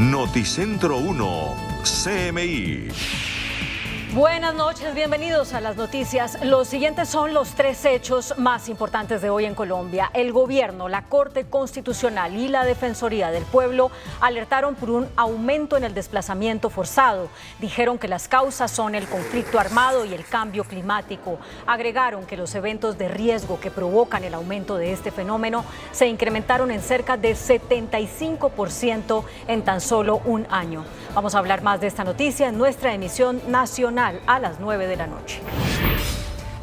Noticentro 1, CMI. Buenas noches, bienvenidos a las noticias. Los siguientes son los tres hechos más importantes de hoy en Colombia. El gobierno, la Corte Constitucional y la Defensoría del Pueblo alertaron por un aumento en el desplazamiento forzado. Dijeron que las causas son el conflicto armado y el cambio climático. Agregaron que los eventos de riesgo que provocan el aumento de este fenómeno se incrementaron en cerca de 75% en tan solo un año. Vamos a hablar más de esta noticia en nuestra emisión nacional a las 9 de la noche.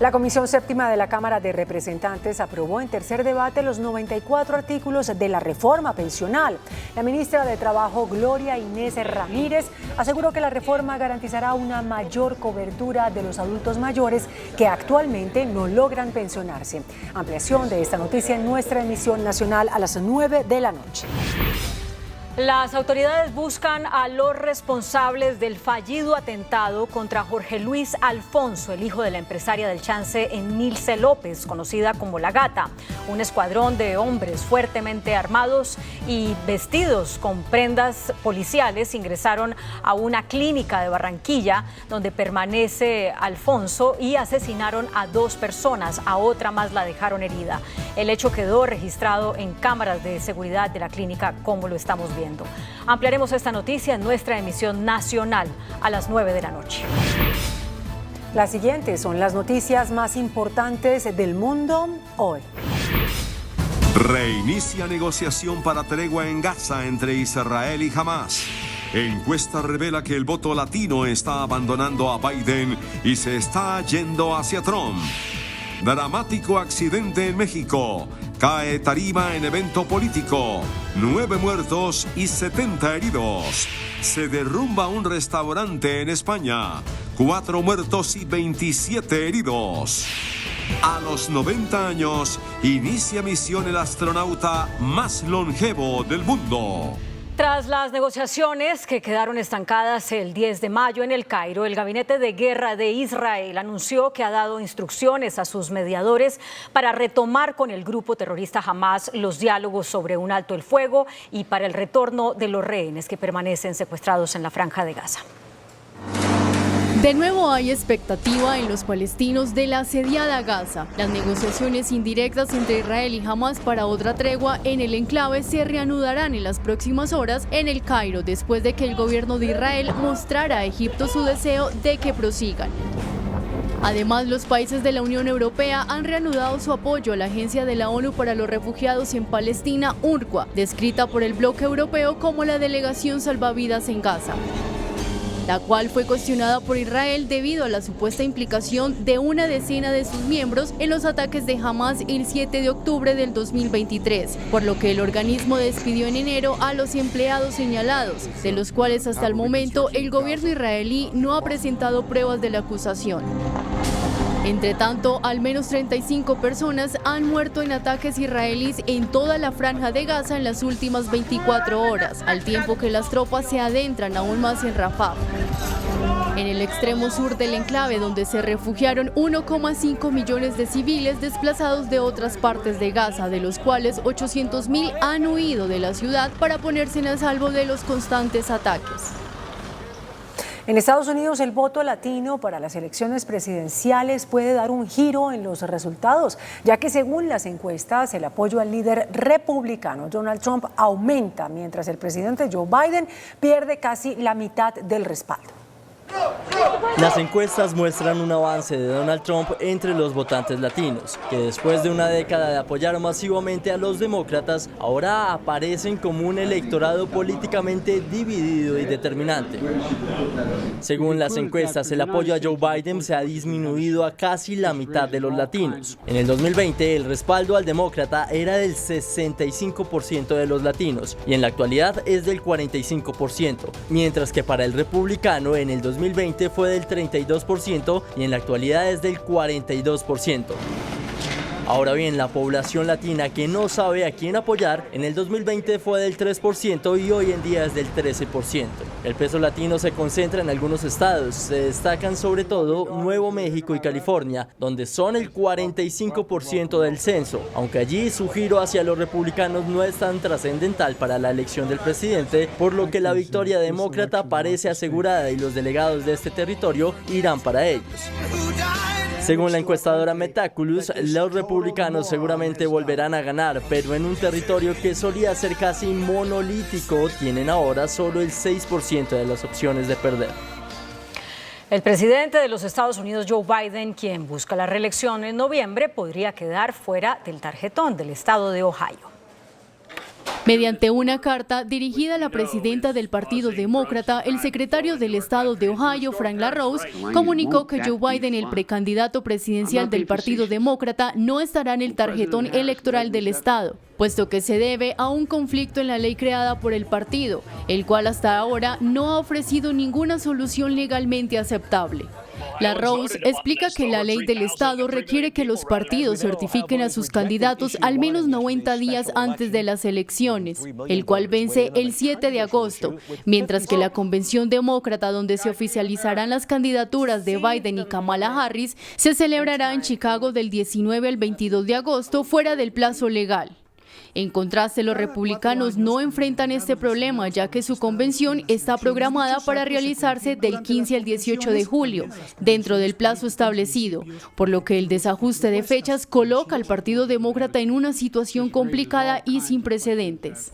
La Comisión Séptima de la Cámara de Representantes aprobó en tercer debate los 94 artículos de la reforma pensional. La ministra de Trabajo, Gloria Inés Ramírez, aseguró que la reforma garantizará una mayor cobertura de los adultos mayores que actualmente no logran pensionarse. Ampliación de esta noticia en nuestra emisión nacional a las 9 de la noche. Las autoridades buscan a los responsables del fallido atentado contra Jorge Luis Alfonso, el hijo de la empresaria del chance Emilce López, conocida como La Gata. Un escuadrón de hombres fuertemente armados y vestidos con prendas policiales ingresaron a una clínica de Barranquilla donde permanece Alfonso y asesinaron a 2 personas, a otra más la dejaron herida. El hecho quedó registrado en cámaras de seguridad de la clínica, como lo estamos viendo. Ampliaremos esta noticia en nuestra emisión nacional a las 9 de la noche. Las siguientes son las noticias más importantes del mundo hoy. Reinicia negociación para tregua en Gaza entre Israel y Hamás. Encuesta revela que el voto latino está abandonando a Biden y se está yendo hacia Trump. Dramático accidente en México. Cae tarima en evento político. 9 muertos y 70 heridos. Se derrumba un restaurante en España. 4 muertos y 27 heridos. A los 90 años, inicia misión el astronauta más longevo del mundo. Tras las negociaciones que quedaron estancadas el 10 de mayo en El Cairo, el Gabinete de Guerra de Israel anunció que ha dado instrucciones a sus mediadores para retomar con el grupo terrorista Hamás los diálogos sobre un alto el fuego y para el retorno de los rehenes que permanecen secuestrados en la Franja de Gaza. De nuevo hay expectativa en los palestinos de la asediada Gaza. Las negociaciones indirectas entre Israel y Hamás para otra tregua en el enclave se reanudarán en las próximas horas en El Cairo, después de que el gobierno de Israel mostrara a Egipto su deseo de que prosigan. Además, los países de la Unión Europea han reanudado su apoyo a la Agencia de la ONU para los Refugiados en Palestina, UNRWA, descrita por el bloque europeo como la delegación salvavidas en Gaza, la cual fue cuestionada por Israel debido a la supuesta implicación de una decena de sus miembros en los ataques de Hamás el 7 de octubre del 2023, por lo que el organismo despidió en enero a los empleados señalados, de los cuales hasta el momento el gobierno israelí no ha presentado pruebas de la acusación. Entre tanto, al menos 35 personas han muerto en ataques israelíes en toda la Franja de Gaza en las últimas 24 horas, al tiempo que las tropas se adentran aún más en Rafah, en el extremo sur del enclave, donde se refugiaron 1,5 millones de civiles desplazados de otras partes de Gaza, de los cuales 800.000 han huido de la ciudad para ponerse a salvo de los constantes ataques. En Estados Unidos, el voto latino para las elecciones presidenciales puede dar un giro en los resultados, ya que según las encuestas, el apoyo al líder republicano Donald Trump aumenta, mientras el presidente Joe Biden pierde casi la mitad del respaldo. Las encuestas muestran un avance de Donald Trump entre los votantes latinos, que después de una década de apoyar masivamente a los demócratas, ahora aparecen como un electorado políticamente dividido y determinante. Según las encuestas, el apoyo a Joe Biden se ha disminuido a casi la mitad de los latinos. En el 2020, el respaldo al demócrata era del 65% de los latinos y en la actualidad es del 45%, mientras que para el republicano en el 2020 fue del 32% y en la actualidad es del 42%. Ahora bien, la población latina que no sabe a quién apoyar, en el 2020 fue del 3% y hoy en día es del 13%. El peso latino se concentra en algunos estados, se destacan sobre todo Nuevo México y California, donde son el 45% del censo, aunque allí su giro hacia los republicanos no es tan trascendental para la elección del presidente, por lo que la victoria demócrata parece asegurada y los delegados de este territorio irán para ellos. Según la encuestadora Metaculus, los republicanos seguramente volverán a ganar, pero en un territorio que solía ser casi monolítico, tienen ahora solo el 6% de las opciones de perder. El presidente de los Estados Unidos, Joe Biden, quien busca la reelección en noviembre, podría quedar fuera del tarjetón del estado de Ohio. Mediante una carta dirigida a la presidenta del Partido Demócrata, el secretario del estado de Ohio, Frank LaRose, comunicó que Joe Biden, el precandidato presidencial del Partido Demócrata, no estará en el tarjetón electoral del estado, puesto que se debe a un conflicto en la ley creada por el partido, el cual hasta ahora no ha ofrecido ninguna solución legalmente aceptable. LaRose explica que la ley del estado requiere que los partidos certifiquen a sus candidatos al menos 90 días antes de las elecciones, el cual vence el 7 de agosto, mientras que la convención demócrata, donde se oficializarán las candidaturas de Biden y Kamala Harris, se celebrará en Chicago del 19 al 22 de agosto fuera del plazo legal. En contraste, los republicanos no enfrentan este problema, ya que su convención está programada para realizarse del 15 al 18 de julio, dentro del plazo establecido, por lo que el desajuste de fechas coloca al Partido Demócrata en una situación complicada y sin precedentes.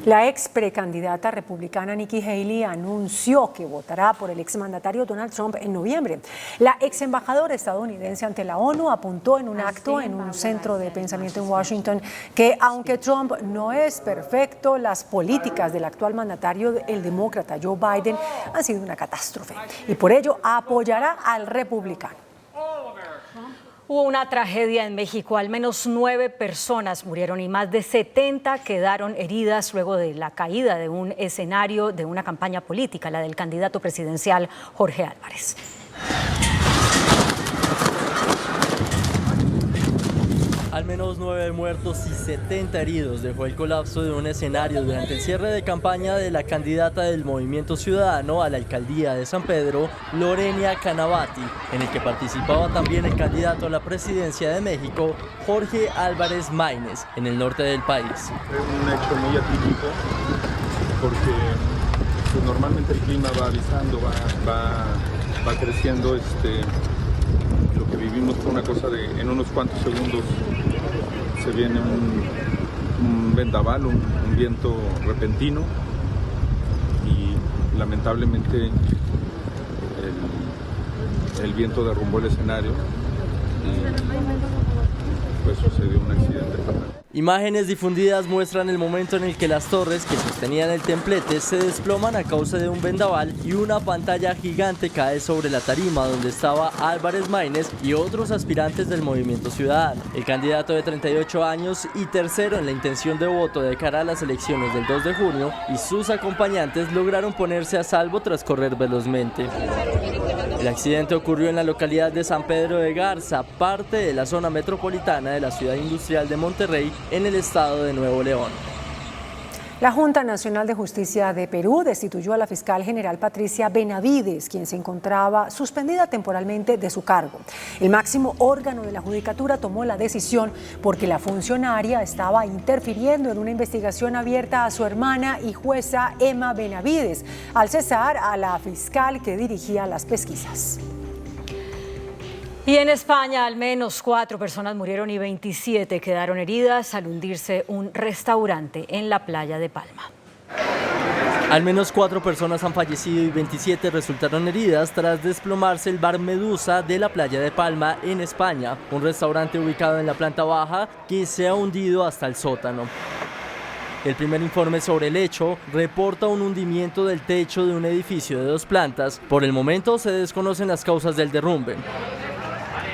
La ex precandidata republicana Nikki Haley anunció que votará por el exmandatario Donald Trump en noviembre. La ex embajadora estadounidense ante la ONU apuntó en un acto en un centro de pensamiento en Washington que aunque Trump no es perfecto, las políticas del actual mandatario, el demócrata Joe Biden, han sido una catástrofe y por ello apoyará al republicano. Hubo una tragedia en México, al menos 9 personas murieron y más de 70 quedaron heridas luego de la caída de un escenario de una campaña política, la del candidato presidencial Jorge Álvarez. Al menos 9 muertos y 70 heridos dejó el colapso de un escenario durante el cierre de campaña de la candidata del Movimiento Ciudadano a la alcaldía de San Pedro, Lorena Canavati, en el que participaba también el candidato a la presidencia de México, Jorge Álvarez Maínez, en el norte del país. Es un hecho muy atípico porque pues, normalmente el clima va avisando, va creciendo. Lo que vivimos fue una cosa de en unos cuantos segundos se viene un vendaval, un viento repentino y lamentablemente el viento derrumbó el escenario y pues sucedió un accidente fatal. Imágenes difundidas muestran el momento en el que las torres que sostenían el templete se desploman a causa de un vendaval y una pantalla gigante cae sobre la tarima donde estaba Álvarez Maínez y otros aspirantes del Movimiento Ciudadano. El candidato de 38 años y tercero en la intención de voto de cara a las elecciones del 2 de junio y sus acompañantes lograron ponerse a salvo tras correr velozmente. El accidente ocurrió en la localidad de San Pedro de Garza, parte de la zona metropolitana de la ciudad industrial de Monterrey, en el estado de Nuevo León. La Junta Nacional de Justicia de Perú destituyó a la fiscal general Patricia Benavides, quien se encontraba suspendida temporalmente de su cargo. El máximo órgano de la judicatura tomó la decisión porque la funcionaria estaba interfiriendo en una investigación abierta a su hermana y jueza Emma Benavides, al cesar a la fiscal que dirigía las pesquisas. Y en España, al menos 4 personas murieron y 27 quedaron heridas al hundirse un restaurante en la playa de Palma. Al menos 4 personas han fallecido y 27 resultaron heridas tras desplomarse el bar Medusa de la playa de Palma, en España, un restaurante ubicado en la planta baja que se ha hundido hasta el sótano. El primer informe sobre el hecho reporta un hundimiento del techo de un edificio de 2 plantas. Por el momento se desconocen las causas del derrumbe.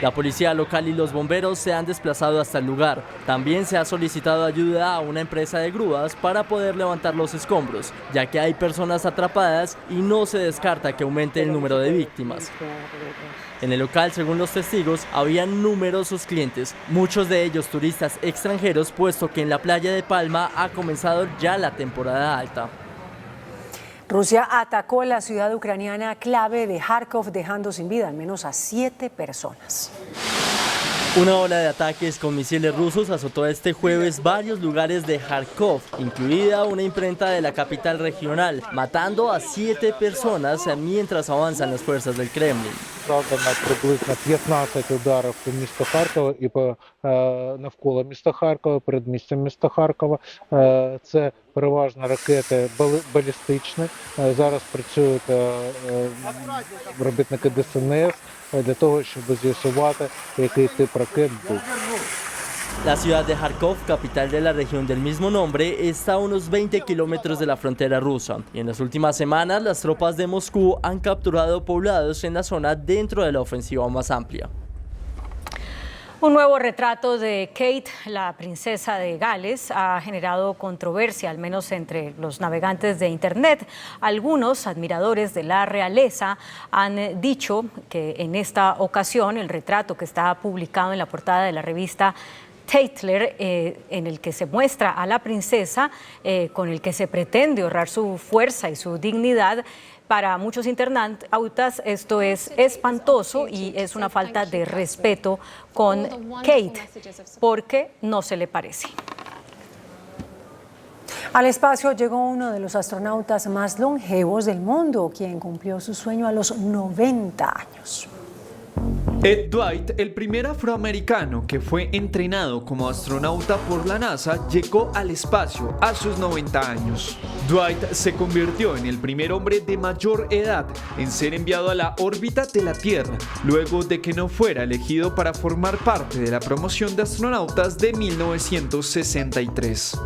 La policía local y los bomberos se han desplazado hasta el lugar. También se ha solicitado ayuda a una empresa de grúas para poder levantar los escombros, ya que hay personas atrapadas y no se descarta que aumente el número de víctimas. En el local, según los testigos, habían numerosos clientes, muchos de ellos turistas extranjeros, puesto que en la playa de Palma ha comenzado ya la temporada alta. Rusia atacó la ciudad ucraniana clave de Kharkov, dejando sin vida al menos a 7 personas. Una ola de ataques con misiles rusos azotó este jueves varios lugares de Kharkov, incluida una imprenta de la capital regional, matando a 7 personas mientras avanzan las fuerzas del Kremlin. Завдано приблизно 15 ударів по місту Харкова і по навколо міста Харкова, передмістя міста Харкова. Це переважно ракети балістичні. Зараз працюють робітники ДСНС для того, щоб з'ясувати, який тип ракет був. La ciudad de Kharkov, capital de la región del mismo nombre, está a unos 20 kilómetros de la frontera rusa. Y en las últimas semanas, las tropas de Moscú han capturado poblados en la zona dentro de la ofensiva más amplia. Un nuevo retrato de Kate, la princesa de Gales, ha generado controversia, al menos entre los navegantes de Internet. Algunos admiradores de la realeza han dicho que en esta ocasión el retrato que está publicado en la portada de la revista Tatler, en el que se muestra a la princesa, con el que se pretende honrar su fuerza y su dignidad. Para muchos internautas esto es espantoso y es una falta de respeto con Kate, porque no se le parece. Al espacio llegó uno de los astronautas más longevos del mundo, quien cumplió su sueño a los 90 años. Ed Dwight, el primer afroamericano que fue entrenado como astronauta por la NASA, llegó al espacio a sus 90 años. Dwight se convirtió en el primer hombre de mayor edad en ser enviado a la órbita de la Tierra, luego de que no fuera elegido para formar parte de la promoción de astronautas de 1963.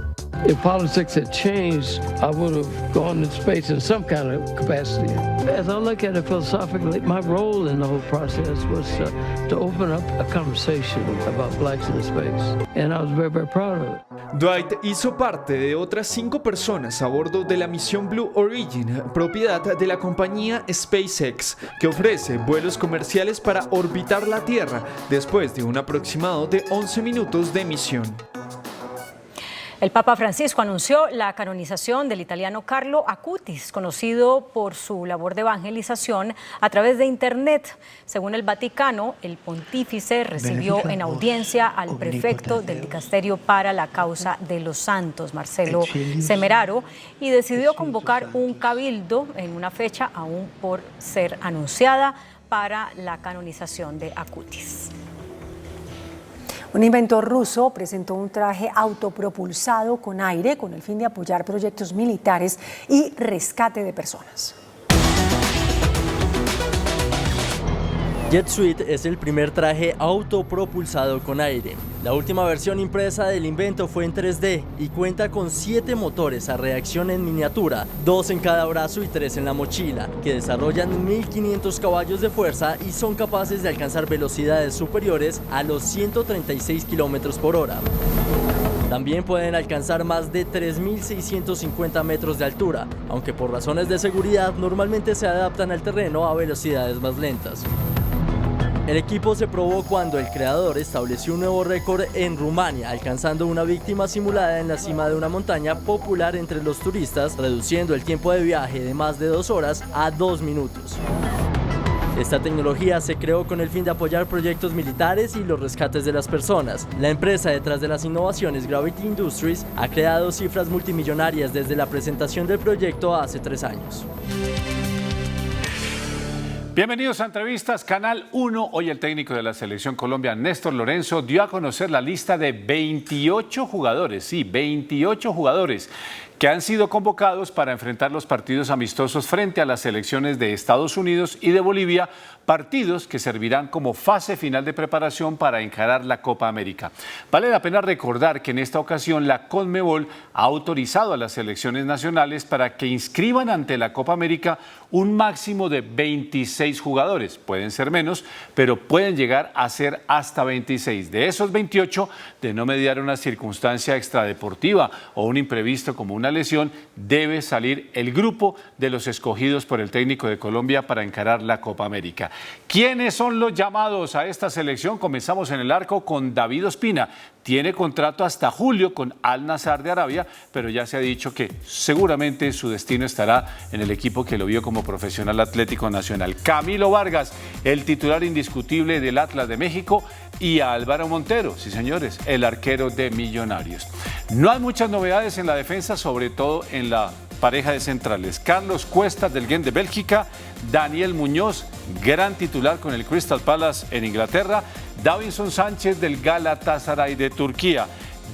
If politics had changed, I would have gone in space in some kind of capacity. As I look at it philosophically, my role in the whole process was to open up a conversation about blacks in space. And I was very, very proud of it. Dwight hizo parte de otras 5 personas a bordo de la misión Blue Origin, propiedad de la compañía SpaceX, que ofrece vuelos comerciales para orbitar la Tierra después de un aproximado de 11 minutos de misión. El Papa Francisco anunció la canonización del italiano Carlo Acutis, conocido por su labor de evangelización a través de Internet. Según el Vaticano, el pontífice recibió en audiencia al prefecto del Dicasterio para la Causa de los Santos, Marcelo Semeraro, y decidió convocar un cabildo en una fecha aún por ser anunciada para la canonización de Acutis. Un inventor ruso presentó un traje autopropulsado con aire con el fin de apoyar proyectos militares y rescate de personas. Jet Suite es el primer traje autopropulsado con aire. La última versión impresa del invento fue en 3D y cuenta con 7 motores a reacción en miniatura, 2 en cada brazo y 3 en la mochila, que desarrollan 1500 caballos de fuerza y son capaces de alcanzar velocidades superiores a los 136 km por hora. También pueden alcanzar más de 3.650 metros de altura, aunque por razones de seguridad normalmente se adaptan al terreno a velocidades más lentas. El equipo se probó cuando el creador estableció un nuevo récord en Rumania, alcanzando una víctima simulada en la cima de una montaña popular entre los turistas, reduciendo el tiempo de viaje de más de 2 horas a 2 minutos. Esta tecnología se creó con el fin de apoyar proyectos militares y los rescates de las personas. La empresa detrás de las innovaciones, Gravity Industries, ha creado cifras multimillonarias desde la presentación del proyecto hace 3 años. Bienvenidos a Entrevistas Canal 1. Hoy el técnico de la Selección Colombia, Néstor Lorenzo, dio a conocer la lista de 28 jugadores, sí, 28 jugadores que han sido convocados para enfrentar los partidos amistosos frente a las selecciones de Estados Unidos y de Bolivia, partidos que servirán como fase final de preparación para encarar la Copa América. Vale la pena recordar que en esta ocasión la Conmebol ha autorizado a las selecciones nacionales para que inscriban ante la Copa América un máximo de 26 jugadores. Pueden ser menos, pero pueden llegar a ser hasta 26. De esos 28, de no mediar una circunstancia extradeportiva o un imprevisto como una lesión, debe salir el grupo de los escogidos por el técnico de Colombia para encarar la Copa América. ¿Quiénes son los llamados a esta selección? Comenzamos en el arco con David Ospina. Tiene contrato hasta julio con Al Nassr de Arabia, pero ya se ha dicho que seguramente su destino estará en el equipo que lo vio como profesional Atlético Nacional. Camilo Vargas, el titular indiscutible del Atlas de México, y a Álvaro Montero, sí señores, el arquero de Millonarios. No hay muchas novedades en la defensa, sobre todo en la pareja de centrales. Carlos Cuesta del Gent de Bélgica, Daniel Muñoz, gran titular con el Crystal Palace en Inglaterra, Davinson Sánchez del Galatasaray de Turquía.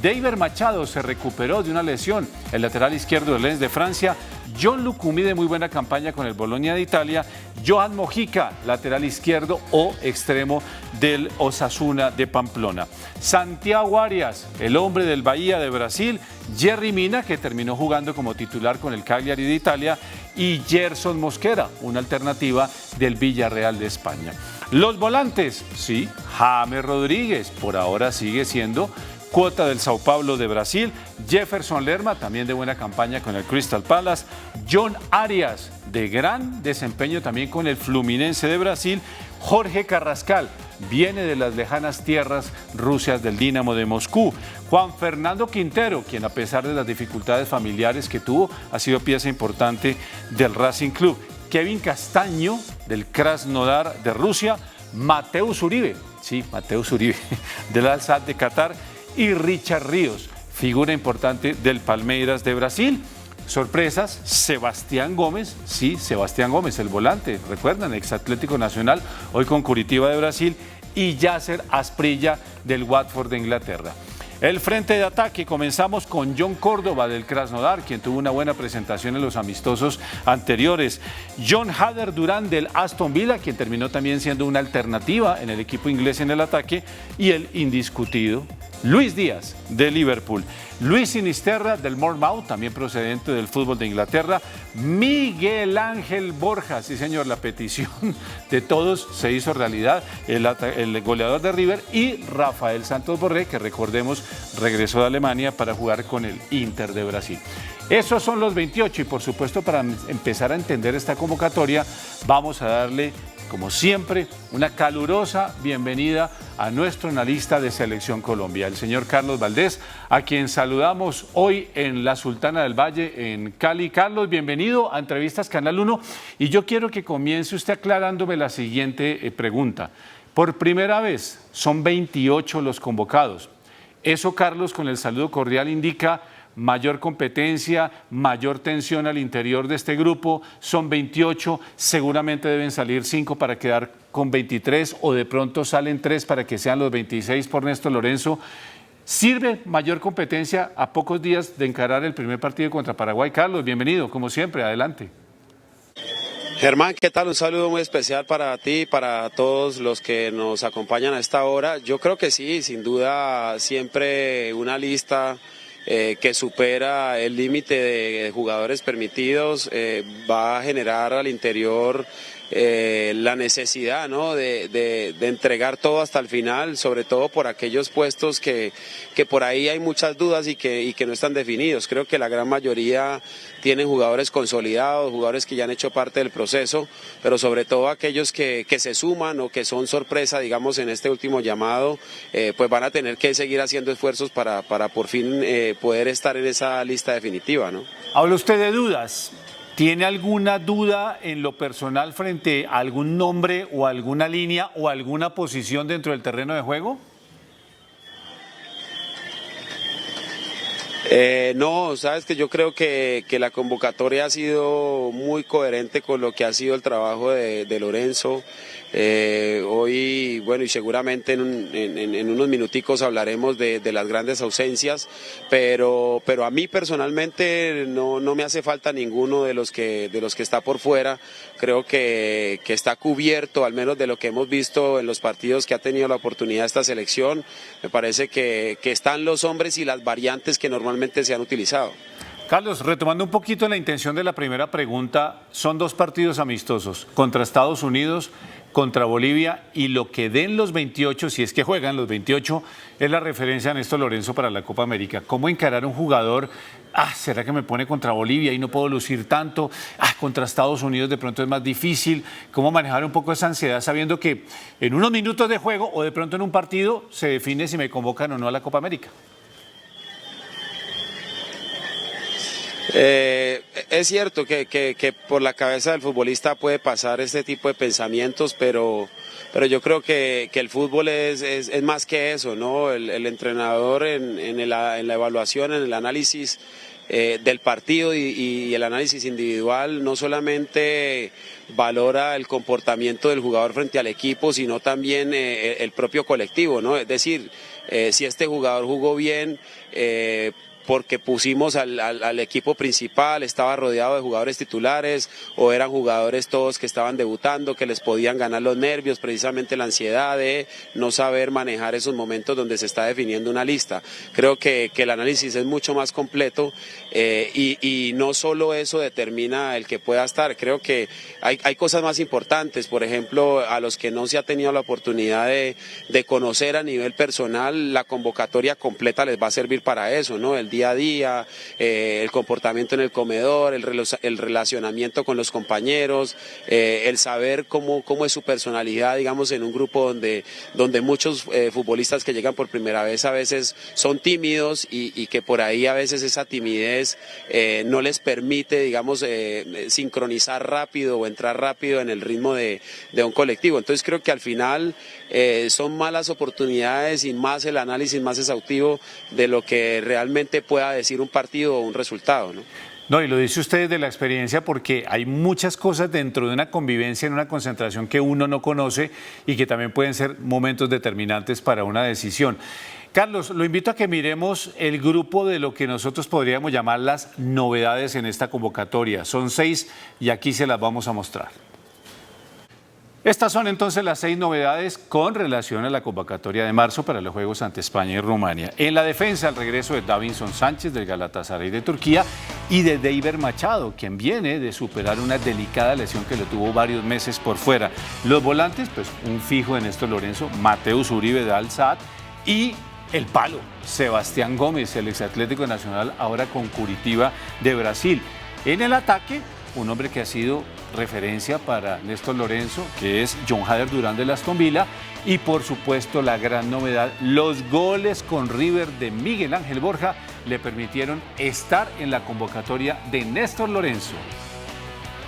David Machado se recuperó de una lesión, el lateral izquierdo del Lens de Francia. John Lucumí de muy buena campaña con el Bologna de Italia. Johan Mojica, lateral izquierdo o extremo del Osasuna de Pamplona. Santiago Arias, el hombre del Bahía de Brasil. Jerry Mina, que terminó jugando como titular con el Cagliari de Italia. Y Gerson Mosquera, una alternativa del Villarreal de España. Los volantes, sí, James Rodríguez, por ahora sigue siendo cuota del Sao Paulo de Brasil. Jefferson Lerma, también de buena campaña con el Crystal Palace. John Arias, de gran desempeño también con el Fluminense de Brasil. Jorge Carrascal, viene de las lejanas tierras rusias del Dinamo de Moscú. Juan Fernando Quintero, quien a pesar de las dificultades familiares que tuvo, ha sido pieza importante del Racing Club. Kevin Castaño, del Krasnodar de Rusia. Mateus Uribe, sí, Mateus Uribe, del Al-Sadd de Qatar. Y Richard Ríos, figura importante del Palmeiras de Brasil. Sorpresas, Sebastián Gómez, sí, Sebastián Gómez, el volante, recuerdan, ex Atlético Nacional, hoy con Curitiba de Brasil, y Yasser Asprilla del Watford de Inglaterra. El frente de ataque, comenzamos con John Córdoba del Krasnodar, quien tuvo una buena presentación en los amistosos anteriores. John Hader Durán del Aston Villa, quien terminó también siendo una alternativa en el equipo inglés en el ataque, y el indiscutido Luis Díaz de Liverpool. Luis Sinisterra del Bournemouth, también procedente del fútbol de Inglaterra. Miguel Ángel Borja, sí señor, la petición de todos se hizo realidad, el goleador de River, y Rafael Santos Borré, que recordemos regresó de Alemania para jugar con el Inter de Brasil. Esos son los 28 y por supuesto para empezar a entender esta convocatoria vamos a darle, como siempre, una calurosa bienvenida a nuestro analista de Selección Colombia, el señor Carlos Valdés, a quien saludamos hoy en la Sultana del Valle, en Cali. Carlos, bienvenido a Entrevistas Canal 1. Y yo quiero que comience usted aclarándome la siguiente pregunta. Por primera vez son 28 los convocados. Eso, Carlos, con el saludo cordial indica mayor competencia, mayor tensión al interior de este grupo. Son 28, seguramente deben salir 5 para quedar con 23 o de pronto salen 3 para que sean los 26 por Néstor Lorenzo. ¿Sirve mayor competencia a pocos días de encarar el primer partido contra Paraguay? Carlos, bienvenido, como siempre, adelante. Germán, ¿qué tal? Un saludo muy especial para ti y para todos los que nos acompañan a esta hora. Yo creo que sí, sin duda, siempre una lista que supera el límite de jugadores permitidos va a generar al interior la necesidad, ¿no?, de entregar todo hasta el final, sobre todo por aquellos puestos que por ahí hay muchas dudas y que no están definidos. Creo que la gran mayoría tienen jugadores consolidados, jugadores que ya han hecho parte del proceso, pero sobre todo aquellos que se suman o que son sorpresa, digamos, en este último llamado, pues van a tener que seguir haciendo esfuerzos para por fin poder estar en esa lista definitiva, ¿no? Habla usted de dudas. ¿Tiene alguna duda en lo personal frente a algún nombre o alguna línea o alguna posición dentro del terreno de juego? No, sabes que yo creo que la convocatoria ha sido muy coherente con lo que ha sido el trabajo de Lorenzo. Hoy, bueno, y seguramente en unos minuticos hablaremos de las grandes ausencias, pero a mí personalmente no me hace falta ninguno de los que está por fuera. Creo que está cubierto, al menos de lo que hemos visto en los partidos que ha tenido la oportunidad esta selección. Me parece que están los hombres y las variantes que normalmente se han utilizado. Carlos, retomando un poquito la intención de la primera pregunta, son 2 partidos amistosos, contra Estados Unidos, contra Bolivia, y lo que den los 28, si es que juegan los 28, es la referencia a Néstor Lorenzo para la Copa América. ¿Cómo encarar a un jugador? ¿Será que me pone contra Bolivia y no puedo lucir tanto? Contra Estados Unidos de pronto es más difícil. ¿Cómo manejar un poco esa ansiedad sabiendo que en unos minutos de juego o de pronto en un partido se define si me convocan o no a la Copa América? Es cierto que por la cabeza del futbolista puede pasar este tipo de pensamientos, pero yo creo que el fútbol es más que eso, ¿no? El entrenador en la evaluación, en el análisis del partido y el análisis individual no solamente valora el comportamiento del jugador frente al equipo, sino también el propio colectivo, ¿no? Es decir, si este jugador jugó bien, porque pusimos al equipo principal, estaba rodeado de jugadores titulares o eran jugadores todos que estaban debutando, que les podían ganar los nervios, precisamente la ansiedad de no saber manejar esos momentos donde se está definiendo una lista. Creo que el análisis es mucho más completo y no solo eso determina el que pueda estar. Creo que hay cosas más importantes, por ejemplo, a los que no se ha tenido la oportunidad de conocer a nivel personal, la convocatoria completa les va a servir para eso, ¿no? El día a día, el comportamiento en el comedor, el relacionamiento con los compañeros, el saber cómo es su personalidad, digamos, en un grupo donde muchos futbolistas que llegan por primera vez a veces son tímidos y que por ahí a veces esa timidez no les permite, digamos, sincronizar rápido o entrar rápido en el ritmo de un colectivo. Entonces creo que al final son malas oportunidades y más el análisis más exhaustivo de lo que realmente pueda decir un partido o un resultado, ¿no? No, y lo dice usted de la experiencia porque hay muchas cosas dentro de una convivencia, en una concentración que uno no conoce y que también pueden ser momentos determinantes para una decisión. Carlos, lo invito a que miremos el grupo de lo que nosotros podríamos llamar las novedades en esta convocatoria. Son 6 y aquí se las vamos a mostrar. Estas son entonces las 6 novedades con relación a la convocatoria de marzo para los Juegos ante España y Rumania. En la defensa, el regreso de Davinson Sánchez del Galatasaray de Turquía y de Deiber Machado, quien viene de superar una delicada lesión que lo tuvo varios meses por fuera. Los volantes, pues un fijo en Néstor Lorenzo, Mateus Uribe de Al-Sadd y el palo, Sebastián Gómez, el exatlético nacional, ahora con Curitiba de Brasil. En el ataque, un hombre que ha sido referencia para Néstor Lorenzo, que es John Hader Durán de Aston Villa, y por supuesto la gran novedad, los goles con River de Miguel Ángel Borja le permitieron estar en la convocatoria de Néstor Lorenzo.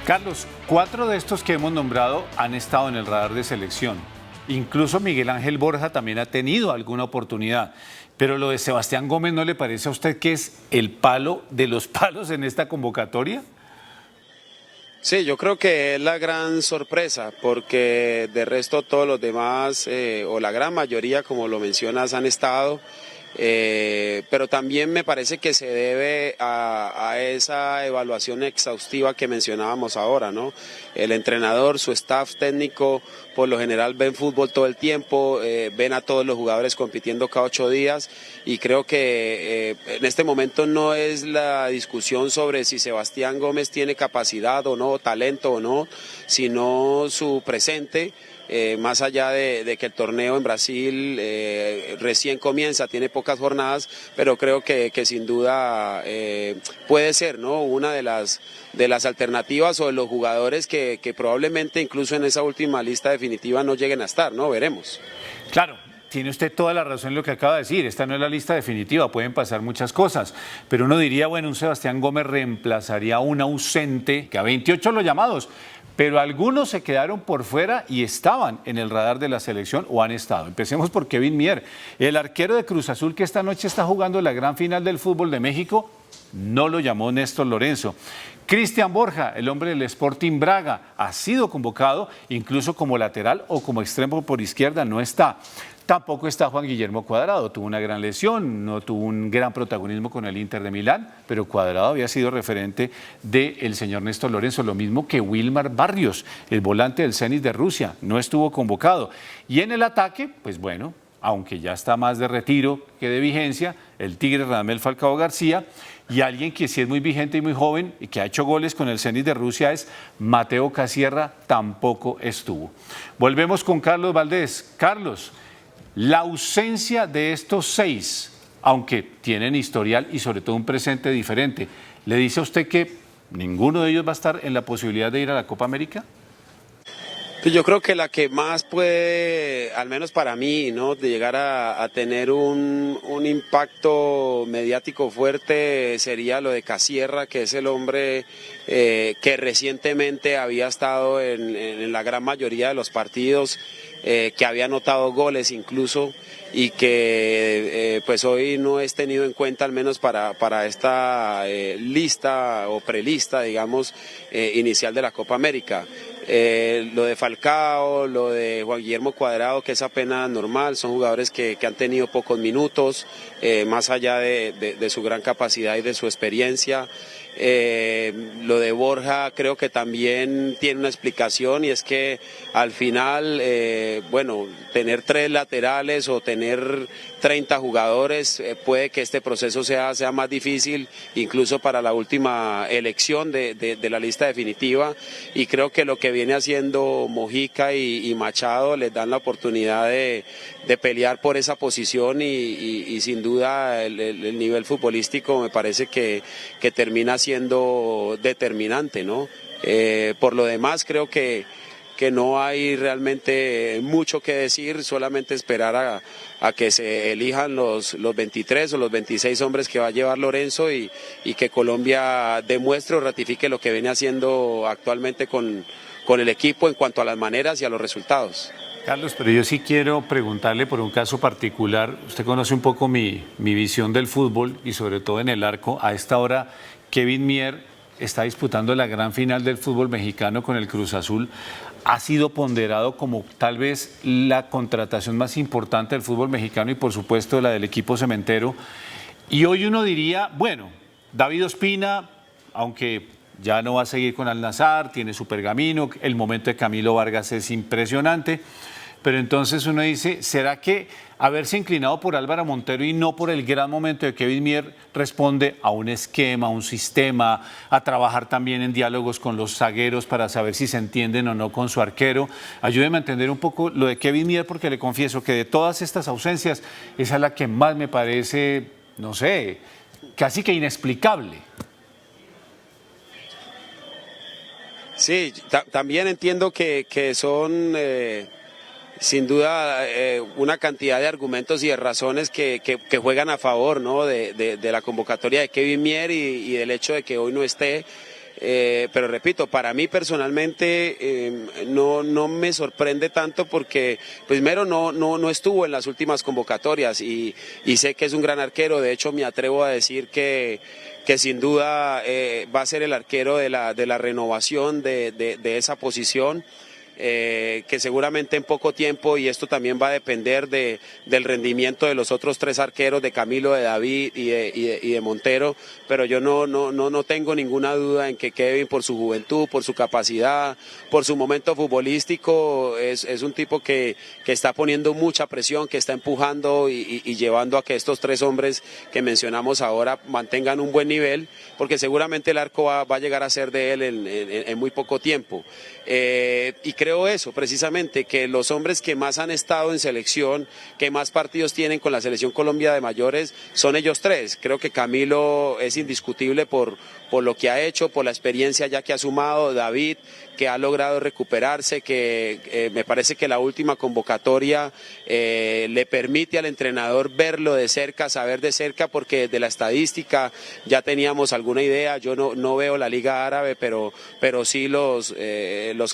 Carlos, 4 de estos que hemos nombrado han estado en el radar de selección. Incluso Miguel Ángel Borja también ha tenido alguna oportunidad. Pero lo de Sebastián Gómez, ¿no le parece a usted que es el palo de los palos en esta convocatoria? Sí, yo creo que es la gran sorpresa, porque de resto todos los demás, o la gran mayoría, como lo mencionas, han estado, pero también me parece que se debe a esa evaluación exhaustiva que mencionábamos ahora, ¿no? El entrenador, su staff técnico, por lo general ven fútbol todo el tiempo, ven a todos los jugadores compitiendo cada 8 días y creo que en este momento no es la discusión sobre si Sebastián Gómez tiene capacidad o no, talento o no, sino su presente. Más allá de que el torneo en Brasil recién comienza, tiene pocas jornadas, pero creo que sin duda puede ser, ¿no?, una de las alternativas o de los jugadores que probablemente incluso en esa última lista definitiva no lleguen a estar, ¿no? Veremos. Claro, tiene usted toda la razón en lo que acaba de decir, esta no es la lista definitiva, pueden pasar muchas cosas, pero uno diría, bueno, un Sebastián Gómez reemplazaría a un ausente, que a 28 los llamados, pero algunos se quedaron por fuera y estaban en el radar de la selección o han estado. Empecemos por Kevin Mier, el arquero de Cruz Azul que esta noche está jugando la gran final del fútbol de México, no lo llamó Néstor Lorenzo. Cristian Borja, el hombre del Sporting Braga, ha sido convocado incluso como lateral o como extremo por izquierda, no está. Tampoco está Juan Guillermo Cuadrado, tuvo una gran lesión, no tuvo un gran protagonismo con el Inter de Milán, pero Cuadrado había sido referente del señor Néstor Lorenzo, lo mismo que Wilmar Barrios, el volante del Zenit de Rusia, no estuvo convocado. Y en el ataque, pues bueno, aunque ya está más de retiro que de vigencia, el Tigre Radamel Falcao García, y alguien que sí es muy vigente y muy joven y que ha hecho goles con el Zenit de Rusia es Mateo Casierra, tampoco estuvo. Volvemos con Carlos Valdés. Carlos, la ausencia de estos 6, aunque tienen historial y sobre todo un presente diferente, ¿le dice a usted que ninguno de ellos va a estar en la posibilidad de ir a la Copa América? Pues yo creo que la que más puede, al menos para mí, ¿no?, de llegar a tener un impacto mediático fuerte sería lo de Casierra, que es el hombre que recientemente había estado en la gran mayoría de los partidos, que había anotado goles incluso y que pues hoy no es tenido en cuenta al menos para esta lista o prelista, digamos, inicial de la Copa América. Lo de Falcao, lo de Juan Guillermo Cuadrado, que es apenas normal, son jugadores que han tenido pocos minutos, más allá de su gran capacidad y de su experiencia. Lo de Borja creo que también tiene una explicación y es que al final, bueno, tener 3 laterales o tener 30 jugadores puede que este proceso sea más difícil, incluso para la última elección de la lista definitiva, y creo que lo que viene haciendo Mojica y Machado les dan la oportunidad de pelear por esa posición y sin duda el nivel futbolístico me parece que termina siendo determinante, ¿no? Por lo demás creo que no hay realmente mucho que decir, solamente esperar a que se elijan los 23 o los 26 hombres que va a llevar Lorenzo y que Colombia demuestre o ratifique lo que viene haciendo actualmente con el equipo en cuanto a las maneras y a los resultados. Carlos, pero yo sí quiero preguntarle por un caso particular. Usted conoce un poco mi visión del fútbol y sobre todo en el arco. A esta hora, Kevin Mier está disputando la gran final del fútbol mexicano con el Cruz Azul. Ha sido ponderado como tal vez la contratación más importante del fútbol mexicano y por supuesto la del equipo cementero. Y hoy uno diría, bueno, David Ospina, aunque ya no va a seguir con Al-Nassr, tiene su pergamino, el momento de Camilo Vargas es impresionante, pero entonces uno dice, ¿será que haberse inclinado por Álvaro Montero y no por el gran momento de Kevin Mier responde a un esquema, a un sistema, a trabajar también en diálogos con los zagueros para saber si se entienden o no con su arquero? Ayúdeme a entender un poco lo de Kevin Mier, porque le confieso que de todas estas ausencias, esa es la que más me parece, no sé, casi que inexplicable. Sí, también entiendo que son sin duda una cantidad de argumentos y de razones que juegan a favor, ¿no?, de la convocatoria de Kevin Mier y del hecho de que hoy no esté. Pero repito, para mí personalmente no me sorprende tanto porque primero no estuvo en las últimas convocatorias y sé que es un gran arquero. De hecho me atrevo a decir que sin duda va a ser el arquero de la renovación de esa posición. Que seguramente en poco tiempo, y esto también va a depender del rendimiento de los otros 3 arqueros, de Camilo, de David y de Montero, pero yo no tengo ninguna duda en que Kevin, por su juventud, por su capacidad, por su momento futbolístico, es un tipo que está poniendo mucha presión, que está empujando y llevando a que estos 3 hombres que mencionamos ahora mantengan un buen nivel, porque seguramente el arco va a llegar a ser de él en muy poco tiempo. Y creo eso, precisamente, que los hombres que más han estado en selección, que más partidos tienen con la Selección Colombia de mayores, son ellos 3. Creo que Camilo es indiscutible por lo que ha hecho, por la experiencia ya que ha sumado, David, que ha logrado recuperarse, que me parece que la última convocatoria le permite al entrenador verlo de cerca, saber de cerca, porque desde la estadística ya teníamos alguna idea. Yo no veo la Liga Árabe, pero sí los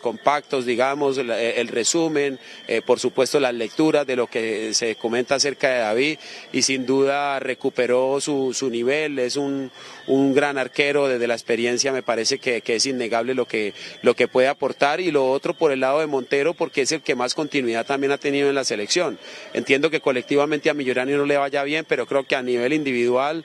compactos, digamos, el resumen, por supuesto las lecturas de lo que se comenta acerca de David, y sin duda recuperó su nivel. Es un gran arquero, desde la experiencia me parece que es innegable lo que puede aportar. Y lo otro por el lado de Montero, porque es el que más continuidad también ha tenido en la selección. Entiendo que colectivamente a Millonarios no le vaya bien, pero creo que a nivel individual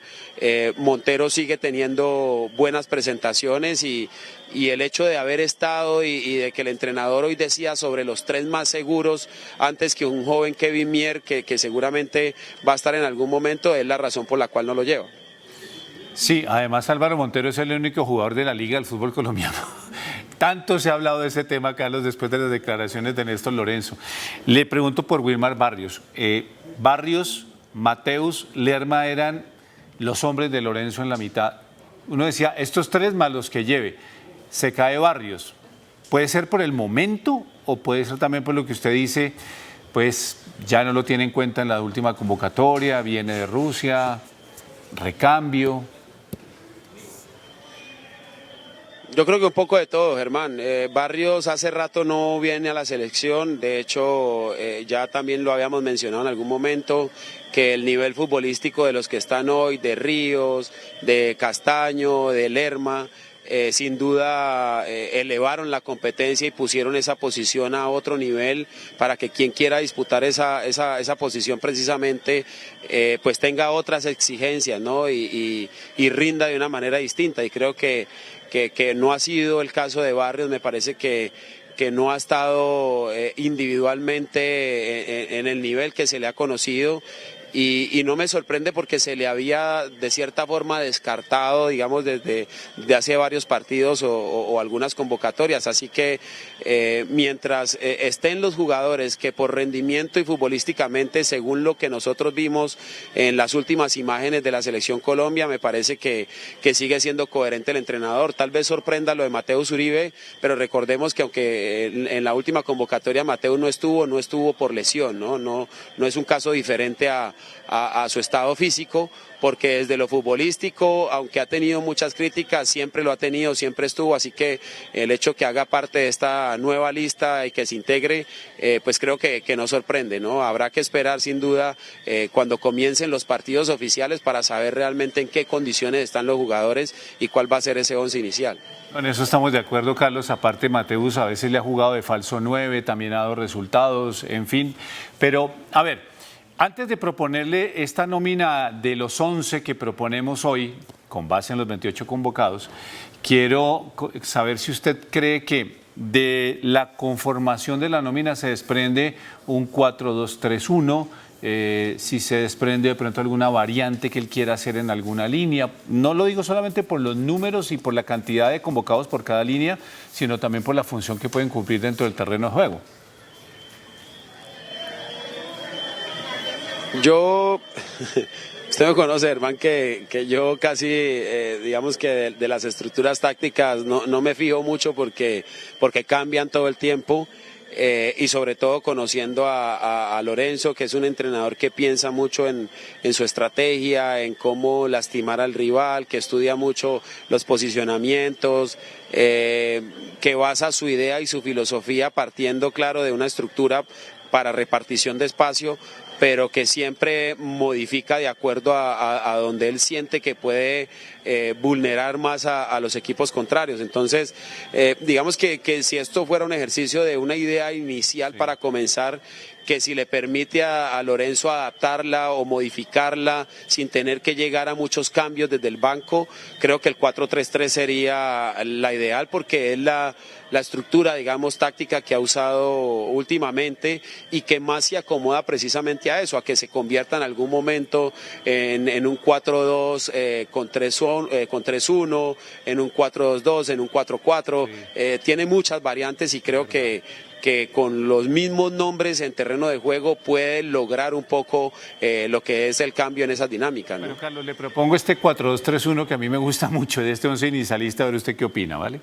Montero sigue teniendo buenas presentaciones, y el hecho de haber estado y de que el entrenador hoy decía sobre los 3 más seguros antes que un joven Kevin Mier, que seguramente va a estar en algún momento, es la razón por la cual no lo lleva. Sí, además Álvaro Montero es el único jugador de la Liga del fútbol colombiano. Tanto se ha hablado de ese tema, Carlos, después de las declaraciones de Néstor Lorenzo. Le pregunto por Wilmar Barrios. Barrios, Mateus, Lerma eran los hombres de Lorenzo en la mitad. Uno decía, estos 3 más los que lleve. Se cae Barrios. ¿Puede ser por el momento o puede ser también por lo que usted dice, pues ya no lo tiene en cuenta en la última convocatoria, viene de Rusia, recambio? Yo creo que un poco de todo, Germán. Barrios hace rato no viene a la selección, de hecho ya también lo habíamos mencionado en algún momento, que el nivel futbolístico de los que están hoy, de Ríos, de Castaño, de Lerma, sin duda elevaron la competencia y pusieron esa posición a otro nivel para que quien quiera disputar esa posición precisamente pues tenga otras exigencias, ¿no? y rinda de una manera distinta, y creo que no ha sido el caso de Barrios. Me parece que no ha estado individualmente en el nivel que se le ha conocido, y no me sorprende porque se le había de cierta forma descartado, digamos, desde hace varios partidos o algunas convocatorias. Así que mientras estén los jugadores que por rendimiento y futbolísticamente, según lo que nosotros vimos en las últimas imágenes de la Selección Colombia, me parece que sigue siendo coherente el entrenador. Tal vez sorprenda lo de Mateus Uribe, pero recordemos que aunque en la última convocatoria Mateus no estuvo por lesión, no es un caso diferente a su estado físico, porque desde lo futbolístico, aunque ha tenido muchas críticas, siempre lo ha tenido, siempre estuvo. Así que el hecho que haga parte de esta nueva lista y que se integre, pues creo que no sorprende, ¿no? Habrá que esperar sin duda cuando comiencen los partidos oficiales para saber realmente en qué condiciones están los jugadores y cuál va a ser ese 11 inicial. En eso estamos de acuerdo, Carlos. Aparte, Mateus a veces le ha jugado de falso 9, también ha dado resultados, en fin. Pero, a ver, antes de proponerle esta nómina de los 11 que proponemos hoy, con base en los 28 convocados, quiero saber si usted cree que de la conformación de la nómina se desprende un 4-2-3-1, si se desprende de pronto alguna variante que él quiera hacer en alguna línea. No lo digo solamente por los números y por la cantidad de convocados por cada línea, sino también por la función que pueden cumplir dentro del terreno de juego. Usted me conoce, Germán, que yo casi, digamos que de las estructuras tácticas no me fijo mucho porque cambian todo el tiempo, y sobre todo conociendo a Lorenzo, que es un entrenador que piensa mucho en su estrategia, en cómo lastimar al rival, que estudia mucho los posicionamientos, que basa su idea y su filosofía partiendo, claro, de una estructura para repartición de espacio, pero que siempre modifica de acuerdo a donde él siente que puede vulnerar más a los equipos contrarios. Entonces, digamos que si esto fuera un ejercicio de una idea inicial para comenzar, que si le permite a Lorenzo adaptarla o modificarla sin tener que llegar a muchos cambios desde el banco, creo que el 4-3-3 sería la ideal, porque es estructura, digamos, táctica que ha usado últimamente y que más se acomoda precisamente a eso, a que se convierta en algún momento en un 4-2 con 3-1, en un 4-2-2, en un 4-4. Tiene muchas variantes y creo que con los mismos nombres en terreno de juego puede lograr un poco lo que es el cambio en esas dinámicas, ¿no? Bueno, Carlos, le propongo este 4-2-3-1 que a mí me gusta mucho de este 11 inicialista, a ver usted qué opina, ¿vale?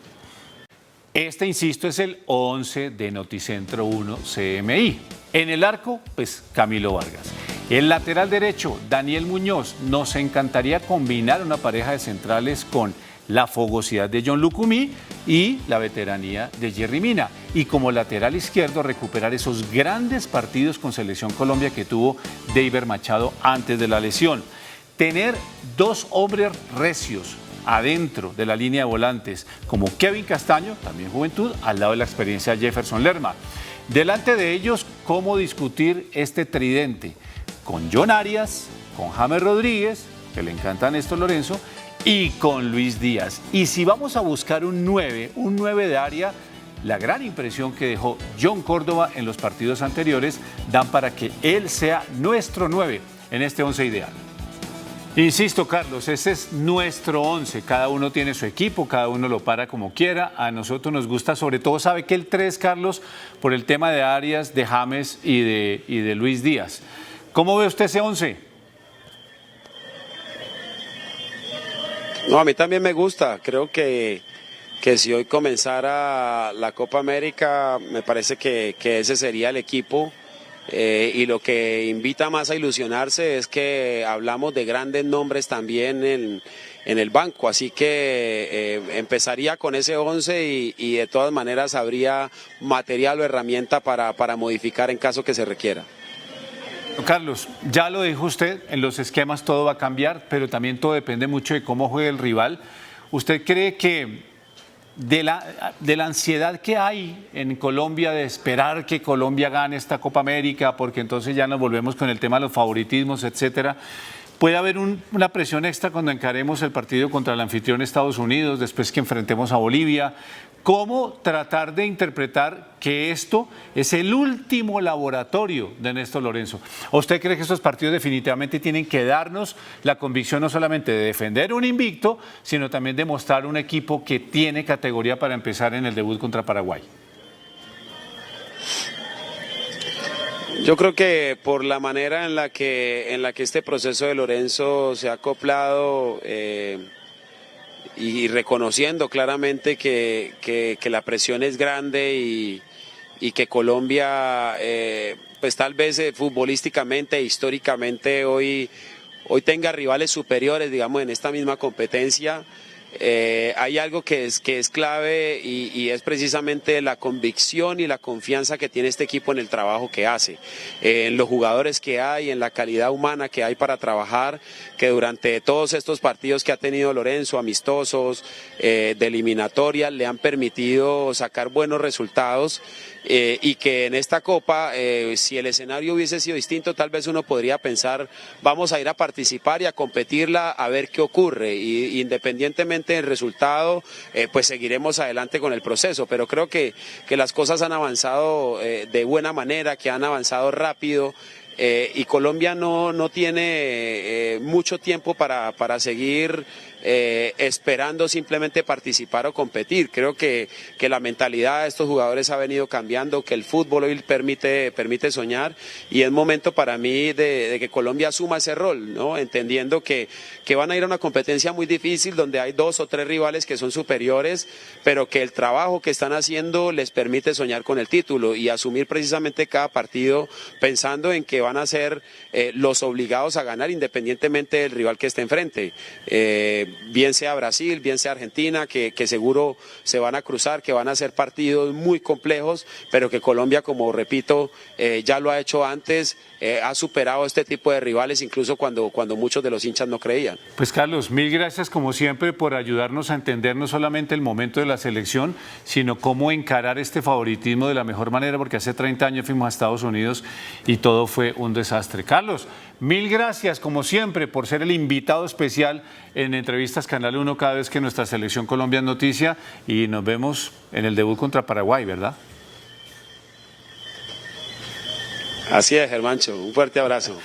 Este, insisto, es el 11 de Noticentro 1 CMI. En el arco, pues Camilo Vargas. El lateral derecho, Daniel Muñoz. Nos encantaría combinar una pareja de centrales con la fogosidad de John Lucumí y la veteranía de Jerry Mina. Y como lateral izquierdo, recuperar esos grandes partidos con Selección Colombia que tuvo Deiber Machado antes de la lesión. Tener dos hombres recios adentro de la línea de volantes, como Kevin Castaño, también juventud, al lado de la experiencia de Jefferson Lerma. Delante de ellos, ¿cómo discutir este tridente? Con John Arias, con James Rodríguez, que le encanta a Néstor Lorenzo, y con Luis Díaz. Y si vamos a buscar un 9 de área, la gran impresión que dejó John Córdoba en los partidos anteriores dan para que él sea nuestro 9 en este 11 ideal. Insisto, Carlos, ese es nuestro 11. Cada uno tiene su equipo, cada uno lo para como quiera. A nosotros nos gusta, sobre todo, sabe que el 3, Carlos, por el tema de Arias, de James y de Luis Díaz. ¿Cómo ve usted ese 11? No, a mí también me gusta. Creo que si hoy comenzara la Copa América, me parece que ese sería el equipo. Y lo que invita más a ilusionarse es que hablamos de grandes nombres también en el banco, así que empezaría con ese 11 y de todas maneras habría material o herramienta para modificar en caso que se requiera. Carlos, ya lo dijo usted, en los esquemas todo va a cambiar, pero también todo depende mucho de cómo juegue el rival. ¿Usted cree que de la ansiedad que hay en Colombia de esperar que Colombia gane esta Copa América, porque entonces ya nos volvemos con el tema de los favoritismos, etcétera, puede haber una presión extra cuando encaremos el partido contra el anfitrión Estados Unidos, después que enfrentemos a Bolivia? ¿Cómo tratar de interpretar que esto es el último laboratorio de Néstor Lorenzo? ¿O usted cree que estos partidos definitivamente tienen que darnos la convicción no solamente de defender un invicto, sino también de mostrar un equipo que tiene categoría para empezar en el debut contra Paraguay? Yo creo que por la manera en la que este proceso de Lorenzo se ha acoplado y reconociendo claramente que la presión es grande y que Colombia, pues tal vez futbolísticamente, históricamente hoy tenga rivales superiores, digamos, en esta misma competencia. Hay algo que es clave y es precisamente la convicción y la confianza que tiene este equipo en el trabajo que hace, en los jugadores que hay, en la calidad humana que hay para trabajar, que durante todos estos partidos que ha tenido Lorenzo, amistosos, de eliminatoria, le han permitido sacar buenos resultados. Y que en esta Copa, si el escenario hubiese sido distinto, tal vez uno podría pensar, vamos a ir a participar y a competirla a ver qué ocurre, y independientemente del resultado, pues seguiremos adelante con el proceso, pero creo que las cosas han avanzado de buena manera, que han avanzado rápido. Y Colombia no tiene mucho tiempo para seguir esperando simplemente participar o competir. Creo que la mentalidad de estos jugadores ha venido cambiando, que el fútbol hoy permite soñar, y es momento para mí de que Colombia asuma ese rol, ¿no? Entendiendo que van a ir a una competencia muy difícil donde hay 2 o 3 rivales que son superiores, pero que el trabajo que están haciendo les permite soñar con el título y asumir precisamente cada partido pensando en que van a ser los obligados a ganar independientemente del rival que esté enfrente. Bien sea Brasil, bien sea Argentina, que seguro se van a cruzar, que van a ser partidos muy complejos, pero que Colombia, como repito, ya lo ha hecho antes, ha superado este tipo de rivales, incluso cuando muchos de los hinchas no creían. Pues Carlos, mil gracias como siempre por ayudarnos a entender no solamente el momento de la selección, sino cómo encarar este favoritismo de la mejor manera, porque hace 30 años fuimos a Estados Unidos y todo fue un desastre. Carlos, Mil gracias, como siempre, por ser el invitado especial en Entrevistas Canal 1 cada vez que nuestra selección Colombia es noticia, y nos vemos en el debut contra Paraguay, ¿verdad? Así es, Germancho. Un fuerte abrazo.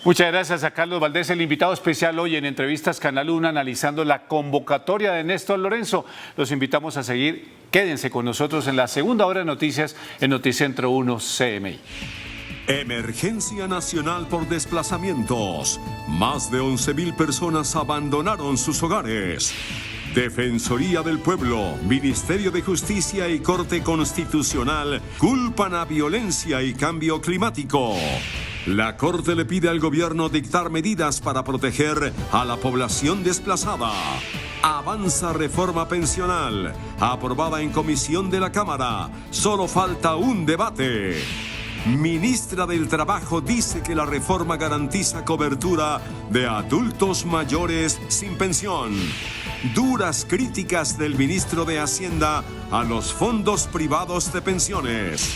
Muchas gracias a Carlos Valdés, el invitado especial hoy en Entrevistas Canal 1, analizando la convocatoria de Néstor Lorenzo. Los invitamos a seguir. Quédense con nosotros en la segunda hora de noticias en Noticentro 1 CMI. Emergencia nacional por desplazamientos. Más de 11.000 personas abandonaron sus hogares. Defensoría del Pueblo, Ministerio de Justicia y Corte Constitucional culpan a violencia y cambio climático. La Corte le pide al gobierno dictar medidas para proteger a la población desplazada. Avanza reforma pensional, aprobada en comisión de la Cámara. Solo falta un debate. Ministra del Trabajo dice que la reforma garantiza cobertura de adultos mayores sin pensión. Duras críticas del ministro de Hacienda a los fondos privados de pensiones.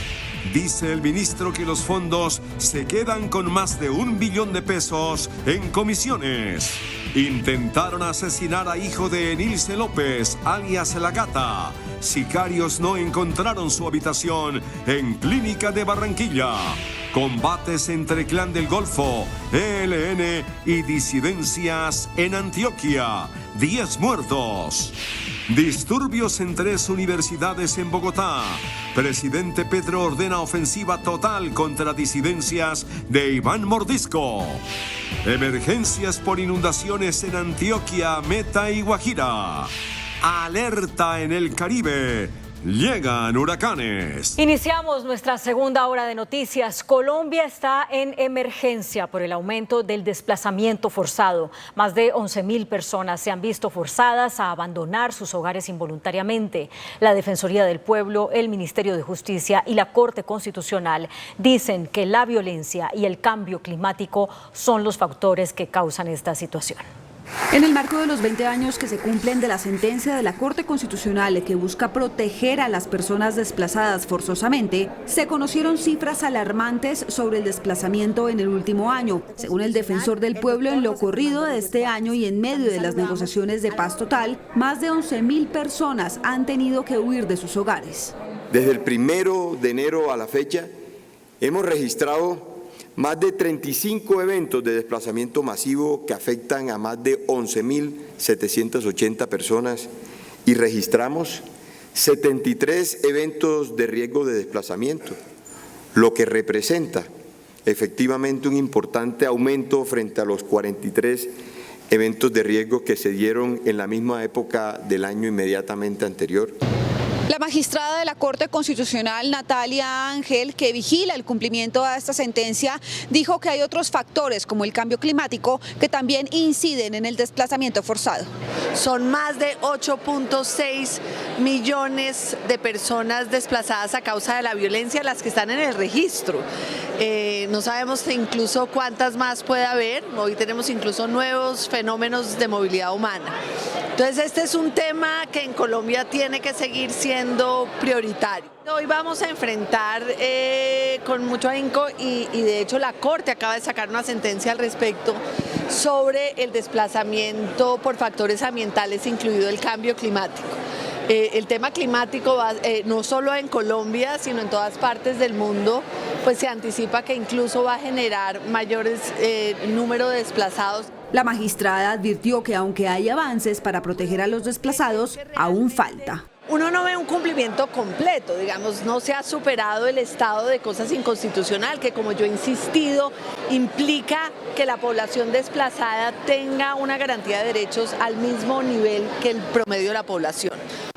Dice el ministro que los fondos se quedan con más de $1 billón en comisiones. Intentaron asesinar a hijo de Enilce López, alias La Gata. Sicarios no encontraron su habitación en Clínica de Barranquilla. Combates entre Clan del Golfo, ELN y disidencias en Antioquia. 10 muertos. Disturbios en 3 universidades en Bogotá. Presidente Petro ordena ofensiva total contra disidencias de Iván Mordisco. Emergencias por inundaciones en Antioquia, Meta y Guajira. Alerta en el Caribe. Llegan huracanes. Iniciamos nuestra segunda hora de noticias. Colombia está en emergencia por el aumento del desplazamiento forzado. Más de 11.000 personas se han visto forzadas a abandonar sus hogares involuntariamente. La Defensoría del Pueblo, el Ministerio de Justicia y la Corte Constitucional dicen que la violencia y el cambio climático son los factores que causan esta situación. En el marco de los 20 años que se cumplen de la sentencia de la Corte Constitucional que busca proteger a las personas desplazadas forzosamente, se conocieron cifras alarmantes sobre el desplazamiento en el último año. Según el Defensor del Pueblo, en lo corrido de este año y en medio de las negociaciones de paz total, más de 11.000 personas han tenido que huir de sus hogares. Desde el 1 de enero a la fecha, hemos registrado más de 35 eventos de desplazamiento masivo que afectan a más de 11.780 personas y registramos 73 eventos de riesgo de desplazamiento, lo que representa efectivamente un importante aumento frente a los 43 eventos de riesgo que se dieron en la misma época del año inmediatamente anterior. La magistrada de la Corte Constitucional, Natalia Ángel, que vigila el cumplimiento de esta sentencia, dijo que hay otros factores como el cambio climático que también inciden en el desplazamiento forzado. Son más de 8.6 millones de personas desplazadas a causa de la violencia las que están en el registro. No sabemos incluso cuántas más puede haber. Hoy tenemos incluso nuevos fenómenos de movilidad humana. Entonces este es un tema que en Colombia tiene que seguir siendo prioritario. Hoy vamos a enfrentar con mucho ahínco y de hecho la Corte acaba de sacar una sentencia al respecto sobre el desplazamiento por factores ambientales, incluido el cambio climático. El tema climático, no solo en Colombia, sino en todas partes del mundo, pues se anticipa que incluso va a generar mayores número de desplazados. La magistrada advirtió que aunque hay avances para proteger a los desplazados, aún falta. Uno no ve un cumplimiento completo, digamos, no se ha superado el estado de cosas inconstitucional, que como yo he insistido, implica que la población desplazada tenga una garantía de derechos al mismo nivel que el promedio de la población.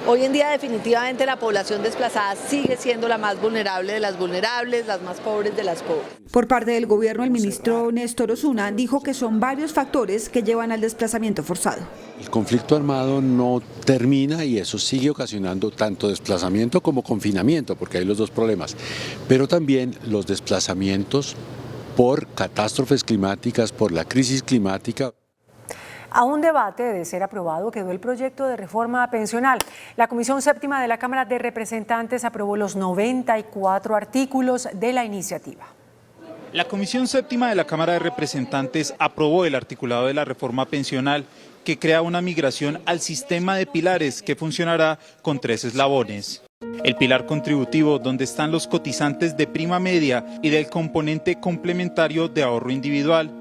Hoy en día definitivamente la población desplazada sigue siendo la más vulnerable de las vulnerables, las más pobres de las pobres. Por parte del gobierno, el ministro Néstor Osuna dijo que son varios factores que llevan al desplazamiento forzado. El conflicto armado no termina y eso sigue ocasionando tanto desplazamiento como confinamiento, porque hay los dos problemas, pero también los desplazamientos por catástrofes climáticas, por la crisis climática. A un debate de ser aprobado quedó el proyecto de reforma pensional. La Comisión Séptima de la Cámara de Representantes aprobó los 94 artículos de la iniciativa. La Comisión Séptima de la Cámara de Representantes aprobó el articulado de la reforma pensional que crea una migración al sistema de pilares que funcionará con 3 eslabones. El pilar contributivo, donde están los cotizantes de prima media y del componente complementario de ahorro individual.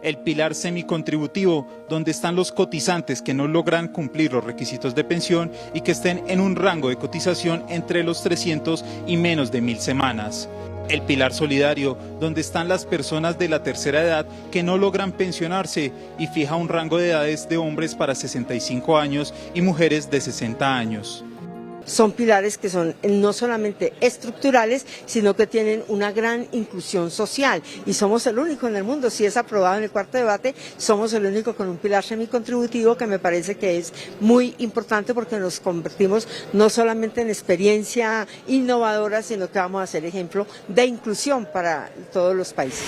El pilar semicontributivo, donde están los cotizantes que no logran cumplir los requisitos de pensión y que estén en un rango de cotización entre los 300 y menos de 1000 semanas. El pilar solidario, donde están las personas de la tercera edad que no logran pensionarse y fija un rango de edades de hombres para 65 años y mujeres de 60 años. Son pilares que son no solamente estructurales, sino que tienen una gran inclusión social. Y somos el único en el mundo, si es aprobado en el cuarto debate, somos el único con un pilar semicontributivo que me parece que es muy importante porque nos convertimos no solamente en experiencia innovadora, sino que vamos a ser ejemplo de inclusión para todos los países.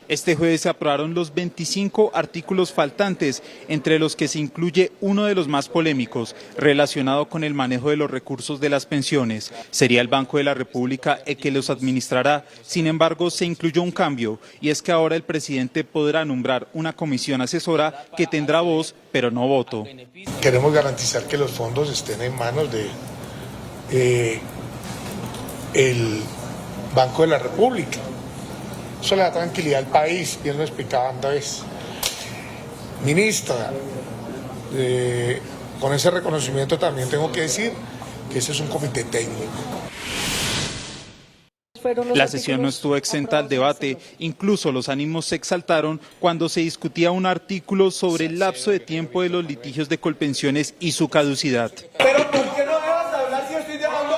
Este jueves se aprobaron los 25 artículos faltantes, entre los que se incluye uno de los más polémicos, relacionado con el manejo de los recursos de las pensiones. Sería el Banco de la República el que los administrará. Sin embargo, se incluyó un cambio, y es que ahora el presidente podrá nombrar una comisión asesora que tendrá voz, pero no voto. Queremos garantizar que los fondos estén en manos de el Banco de la República. Eso le da tranquilidad al país, bien lo explicaba Andrés. Ministra, con ese reconocimiento también tengo que decir que ese es un comité técnico. La sesión no estuvo exenta al debate, incluso los ánimos se exaltaron cuando se discutía un artículo sobre el lapso de tiempo de los litigios de Colpensiones y su caducidad. Pero ¿por qué no me vas a hablar si yo estoy dejando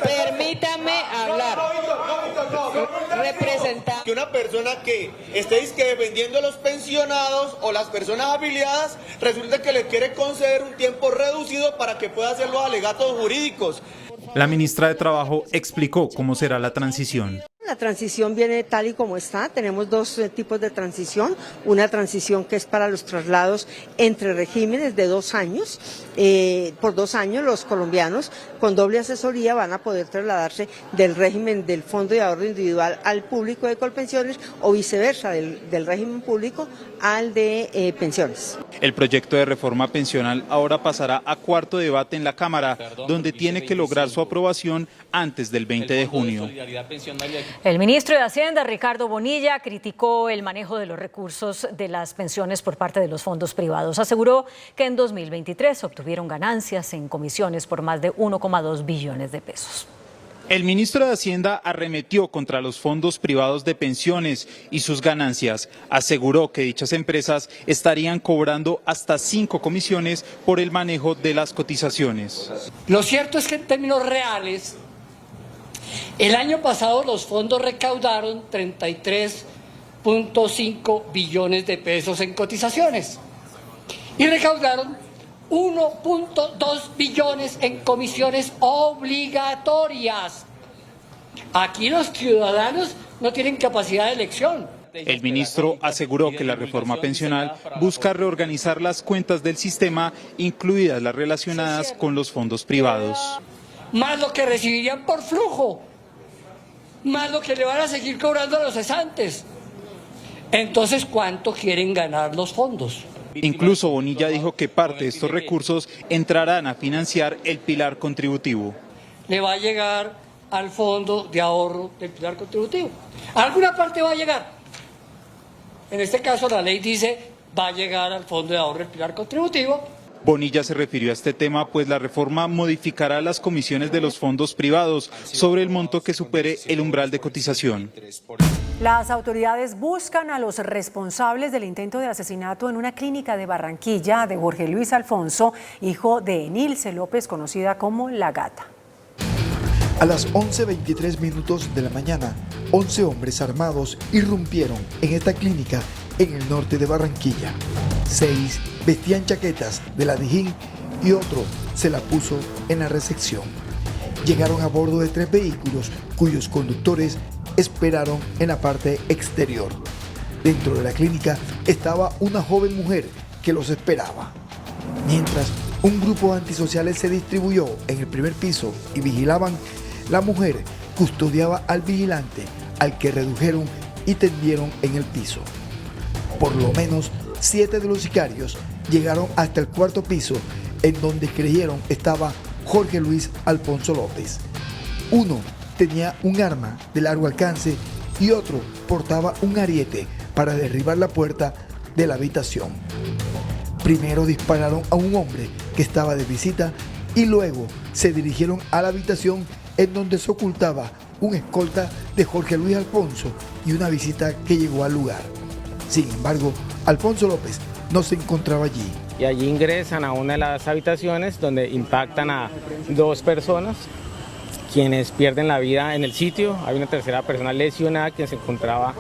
Permítame hablar. Representar que una persona que esté defendiendo a los pensionados o las personas afiliadas, resulta que le quiere conceder un tiempo reducido para que pueda hacer los alegatos jurídicos. La ministra de Trabajo explicó cómo será la transición. La transición viene tal y como está. Tenemos 2 tipos de transición. Una transición que es para los traslados entre regímenes de 2 años. Por 2 años los colombianos con doble asesoría van a poder trasladarse del régimen del Fondo de Ahorro Individual al público de Colpensiones o viceversa, del régimen público al de pensiones. El proyecto de reforma pensional ahora pasará a cuarto debate en la Cámara, donde tiene que lograr su aprobación antes del 20 de junio. El ministro de Hacienda, Ricardo Bonilla, criticó el manejo de los recursos de las pensiones por parte de los fondos privados. Aseguró que en 2023 obtuvieron ganancias en comisiones por más de 1,2 billones de pesos. El ministro de Hacienda arremetió contra los fondos privados de pensiones y sus ganancias. Aseguró que dichas empresas estarían cobrando hasta 5 comisiones por el manejo de las cotizaciones. Lo cierto es que en términos reales, el año pasado los fondos recaudaron 33.5 billones de pesos en cotizaciones y recaudaron 1.2 billones en comisiones obligatorias. Aquí los ciudadanos no tienen capacidad de elección. El ministro aseguró que la reforma pensional busca reorganizar las cuentas del sistema, incluidas las relacionadas con los fondos privados. Más lo que recibirían por flujo, más lo que le van a seguir cobrando a los cesantes. Entonces, ¿cuánto quieren ganar los fondos? Incluso Bonilla dijo que parte de estos recursos entrarán a financiar el pilar contributivo. Le va a llegar al fondo de ahorro del pilar contributivo. A alguna parte va a llegar. En este caso la ley dice va a llegar al fondo de ahorro del pilar contributivo. Bonilla se refirió a este tema, pues la reforma modificará las comisiones de los fondos privados sobre el monto que supere el umbral de cotización. Las autoridades buscan a los responsables del intento de asesinato en una clínica de Barranquilla de Jorge Luis Alfonso, hijo de Nilce López, conocida como La Gata. A las 11:23 de la mañana, 11 hombres armados irrumpieron en esta clínica en el norte de Barranquilla. 6 vestían chaquetas de la Dijín y otro se la puso en la recepción. Llegaron a bordo de 3 vehículos cuyos conductores esperaron en la parte exterior. Dentro de la clínica estaba una joven mujer que los esperaba. Mientras un grupo de antisociales se distribuyó en el primer piso y vigilaban, la mujer custodiaba al vigilante, al que redujeron y tendieron en el piso. Por lo menos 7 de los sicarios llegaron hasta el cuarto piso, en donde creyeron estaba Jorge Luis Alfonso López. Uno tenía un arma de largo alcance y otro portaba un ariete para derribar la puerta de la habitación. Primero dispararon a un hombre que estaba de visita y luego se dirigieron a la habitación en donde se ocultaba un escolta de Jorge Luis Alfonso y una visita que llegó al lugar. Sin embargo, Alfonso López no se encontraba allí. Y allí ingresan a una de las habitaciones donde impactan a 2 personas, quienes pierden la vida en el sitio. Hay una tercera persona lesionada quien se encontraba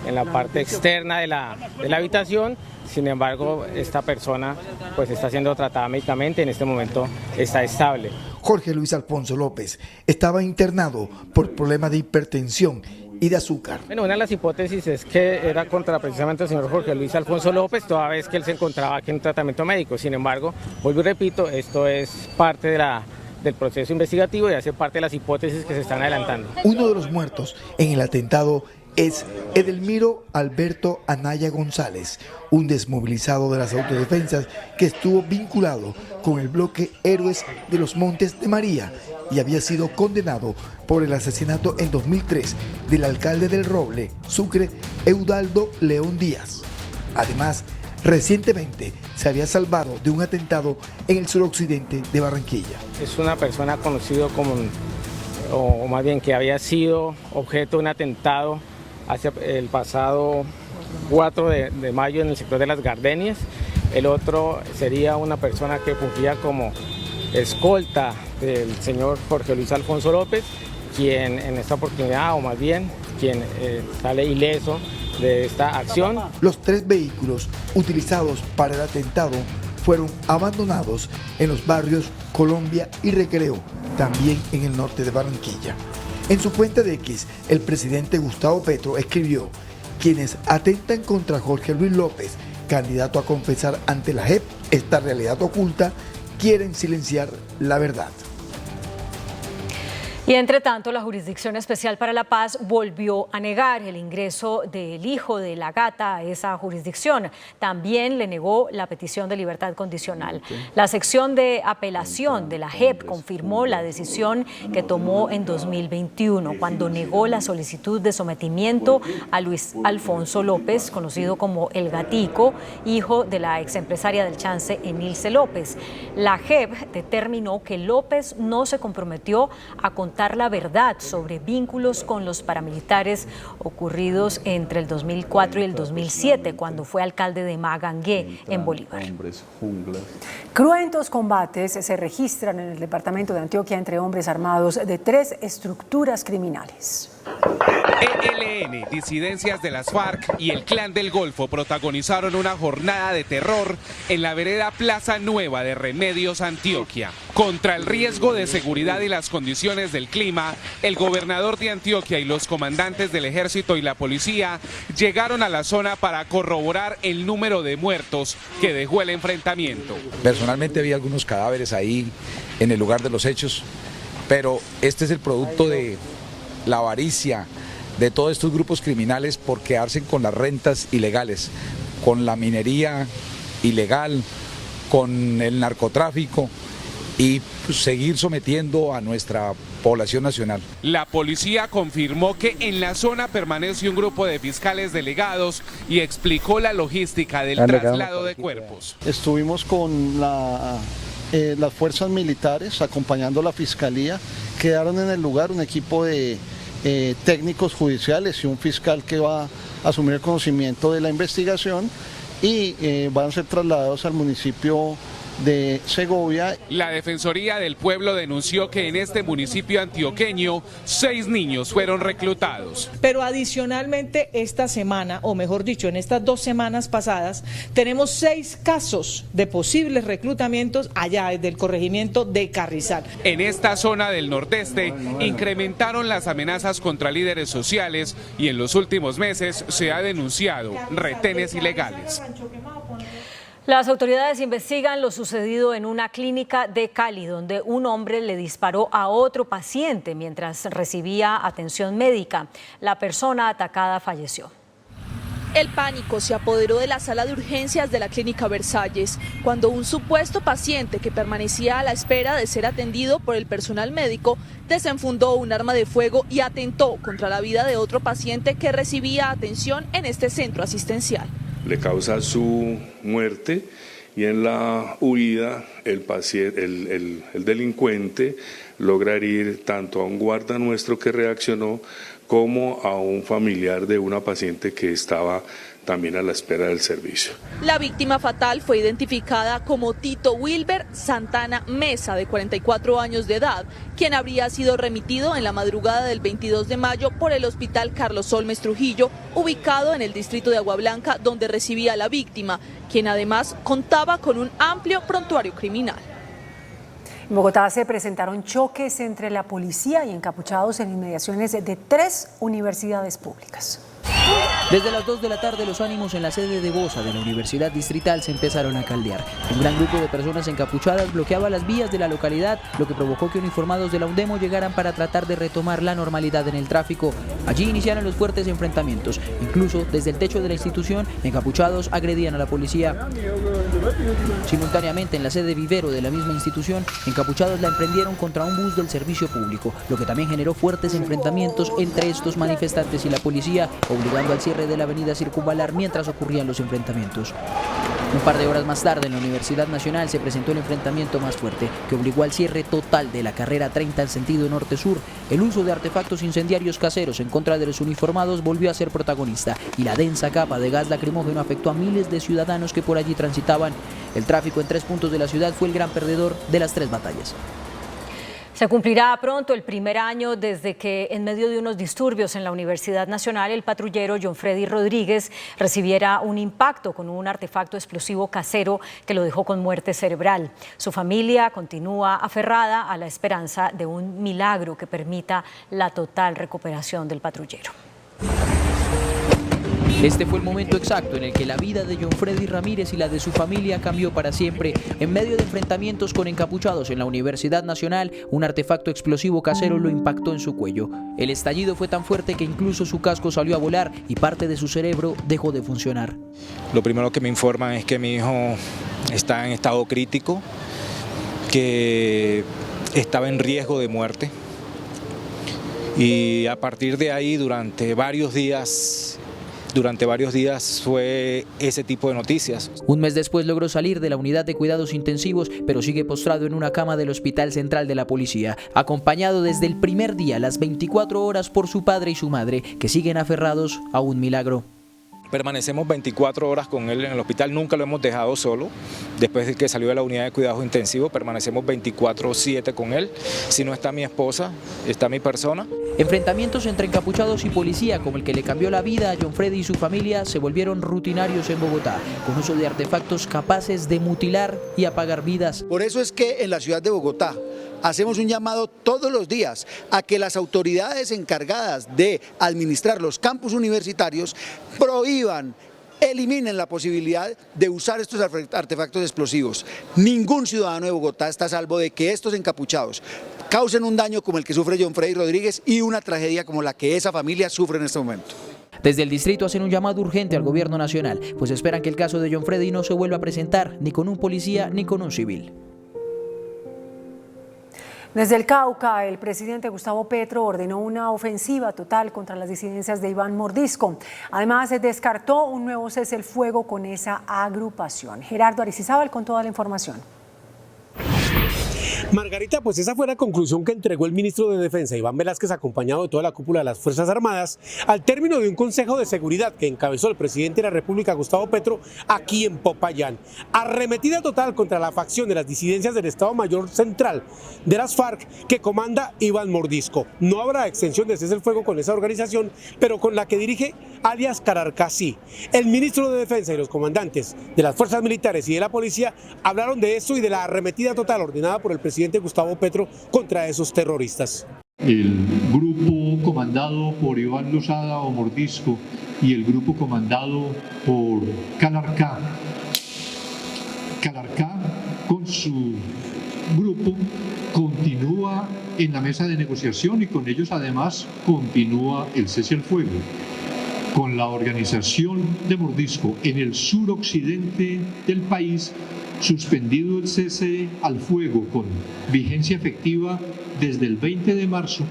en la parte externa de la habitación. Sin embargo, esta persona pues está siendo tratada médicamente, en este momento está estable. Jorge Luis Alfonso López estaba internado por problemas de hipertensión y de azúcar. Bueno, una de las hipótesis es que era contra precisamente el señor Jorge Luis Alfonso López, toda vez que él se encontraba aquí en tratamiento médico. Sin embargo, vuelvo y repito, esto es parte del proceso investigativo y hace parte de las hipótesis que se están adelantando. Uno de los muertos en el atentado es Edelmiro Alberto Anaya González, un desmovilizado de las autodefensas que estuvo vinculado con el bloque Héroes de los Montes de María y había sido condenado por el asesinato en 2003 del alcalde del Roble, Sucre, Eudaldo León Díaz. Además, recientemente se había salvado de un atentado en el suroccidente de Barranquilla. Es una persona conocida como, o más bien que había sido objeto de un atentado hacia el pasado 4 de mayo en el sector de Las Gardenias. El otro sería una persona que fungía como escolta del señor Jorge Luis Alfonso López, quien en esta oportunidad, o más bien, quien sale ileso de esta acción. Los 3 vehículos utilizados para el atentado fueron abandonados en los barrios Colombia y Recreo, también en el norte de Barranquilla. En su cuenta de X, el presidente Gustavo Petro escribió: quienes atentan contra Jorge Luis López, candidato a confesar ante la JEP esta realidad oculta, quieren silenciar la verdad. Y entre tanto, la Jurisdicción Especial para la Paz volvió a negar el ingreso del hijo de la gata a esa jurisdicción. También le negó la petición de libertad condicional. La sección de apelación de la JEP confirmó la decisión que tomó en 2021, cuando negó la solicitud de sometimiento a Luis Alfonso López, conocido como El Gatico, hijo de la exempresaria del Chance, Enilce López. La JEP determinó que López no se comprometió a contar la verdad sobre vínculos con los paramilitares ocurridos entre el 2004 y el 2007, cuando fue alcalde de Magangué, en Bolívar. Cruentos combates se registran en el departamento de Antioquia entre hombres armados de 3 estructuras criminales. ELN, disidencias de las FARC y el Clan del Golfo protagonizaron una jornada de terror en la vereda Plaza Nueva de Remedios, Antioquia. Contra el riesgo de seguridad y las condiciones del clima, el gobernador de Antioquia y los comandantes del ejército y la policía llegaron a la zona para corroborar el número de muertos que dejó el enfrentamiento. Personalmente vi algunos cadáveres ahí en el lugar de los hechos, pero este es el producto de la avaricia de todos estos grupos criminales por quedarse con las rentas ilegales, con la minería ilegal, con el narcotráfico y seguir sometiendo a nuestra población nacional. La policía confirmó que en la zona permanece un grupo de fiscales delegados y explicó la logística del traslado de cuerpos. Estuvimos con las fuerzas militares acompañando a la fiscalía. Quedaron en el lugar un equipo de técnicos judiciales y un fiscal que va a asumir el conocimiento de la investigación y van a ser trasladados al municipio de Segovia. La Defensoría del Pueblo denunció que en este municipio antioqueño 6 niños fueron reclutados. Pero adicionalmente esta semana, o mejor dicho, en estas 2 semanas pasadas, tenemos 6 casos de posibles reclutamientos allá desde el corregimiento de Carrizal. En esta zona del nordeste incrementaron las amenazas contra líderes sociales y en los últimos meses se ha denunciado retenes ilegales. Las autoridades investigan lo sucedido en una clínica de Cali, donde un hombre le disparó a otro paciente mientras recibía atención médica. La persona atacada falleció. El pánico se apoderó de la sala de urgencias de la clínica Versalles, cuando un supuesto paciente que permanecía a la espera de ser atendido por el personal médico desenfundó un arma de fuego y atentó contra la vida de otro paciente que recibía atención en este centro asistencial. Le causa su muerte y en la huida el delincuente logra herir tanto a un guarda nuestro que reaccionó como a un familiar de una paciente que estaba también a la espera del servicio. La víctima fatal fue identificada como Tito Wilber Santana Mesa, de 44 años de edad, quien habría sido remitido en la madrugada del 22 de mayo por el Hospital Carlos Olmes Trujillo, ubicado en el distrito de Agua Blanca, donde recibía a la víctima, quien además contaba con un amplio prontuario criminal. En Bogotá se presentaron choques entre la policía y encapuchados en inmediaciones de 3 universidades públicas. Desde las 2 de la tarde los ánimos en la sede de Bosa de la Universidad Distrital se empezaron a caldear. Un gran grupo de personas encapuchadas bloqueaba las vías de la localidad, lo que provocó que uniformados de la UNDEMO llegaran para tratar de retomar la normalidad en el tráfico. Allí iniciaron los fuertes enfrentamientos. Incluso desde el techo de la institución, encapuchados agredían a la policía. Simultáneamente en la sede Vivero de la misma institución, encapuchados la emprendieron contra un bus del servicio público, lo que también generó fuertes enfrentamientos entre estos manifestantes y la policía, obligando al cierre de la avenida Circunvalar mientras ocurrían los enfrentamientos. Un par de horas más tarde en la Universidad Nacional se presentó el enfrentamiento más fuerte, que obligó al cierre total de la carrera 30 en sentido norte-sur. El uso de artefactos incendiarios caseros en contra de los uniformados volvió a ser protagonista y la densa capa de gas lacrimógeno afectó a miles de ciudadanos que por allí transitaban. El tráfico en 3 puntos de la ciudad fue el gran perdedor de las 3 batallas. Se cumplirá pronto el primer año desde que, en medio de unos disturbios en la Universidad Nacional, el patrullero John Freddy Rodríguez recibiera un impacto con un artefacto explosivo casero que lo dejó con muerte cerebral. Su familia continúa aferrada a la esperanza de un milagro que permita la total recuperación del patrullero. Este fue el momento exacto en el que la vida de John Freddy Ramírez y la de su familia cambió para siempre. En medio de enfrentamientos con encapuchados en la Universidad Nacional, un artefacto explosivo casero lo impactó en su cuello. El estallido fue tan fuerte que incluso su casco salió a volar y parte de su cerebro dejó de funcionar. Lo primero que me informan es que mi hijo está en estado crítico, que estaba en riesgo de muerte. Y a partir de ahí, durante varios días fue ese tipo de noticias. Un mes después logró salir de la unidad de cuidados intensivos, pero sigue postrado en una cama del Hospital Central de la Policía, acompañado desde el primer día, las 24 horas, por su padre y su madre, que siguen aferrados a un milagro. Permanecemos 24 horas con él en el hospital, nunca lo hemos dejado solo. Después de que salió de la unidad de cuidados intensivos, permanecemos 24/7 con él. Si no está mi esposa, está mi persona. Enfrentamientos entre encapuchados y policía, como el que le cambió la vida a John Freddy y su familia, se volvieron rutinarios en Bogotá, con uso de artefactos capaces de mutilar y apagar vidas. Por eso es que en la ciudad de Bogotá hacemos un llamado todos los días a que las autoridades encargadas de administrar los campus universitarios prohíban, eliminen la posibilidad de usar estos artefactos explosivos. Ningún ciudadano de Bogotá está a salvo de que estos encapuchados causen un daño como el que sufre John Freddy Rodríguez y una tragedia como la que esa familia sufre en este momento. Desde el distrito hacen un llamado urgente al gobierno nacional, pues esperan que el caso de John Freddy no se vuelva a presentar ni con un policía ni con un civil. Desde el Cauca, el presidente Gustavo Petro ordenó una ofensiva total contra las disidencias de Iván Mordisco. Además, se descartó un nuevo cese el fuego con esa agrupación. Gerardo Aristizábal con toda la información. Margarita, pues esa fue la conclusión que entregó el ministro de Defensa, Iván Velázquez, acompañado de toda la cúpula de las Fuerzas Armadas, al término de un consejo de seguridad que encabezó el presidente de la República, Gustavo Petro, aquí en Popayán. Arremetida total contra la facción de las disidencias del Estado Mayor Central de las FARC que comanda Iván Mordisco. No habrá extensión de cese el fuego con esa organización, pero con la que dirige alias Cararca sí. El ministro de Defensa y los comandantes de las fuerzas militares y de la policía hablaron de esto y de la arremetida total ordenada por el presidente Gustavo Petro contra esos terroristas. El grupo comandado por Iván Lozada o Mordisco y el grupo comandado por Calarcá Calarcá, con su grupo, continúa en la mesa de negociación y con ellos además continúa el cese al fuego. Con la organización de Mordisco en el suroccidente del país, suspendido el cese al fuego con vigencia efectiva desde el 20 de marzo,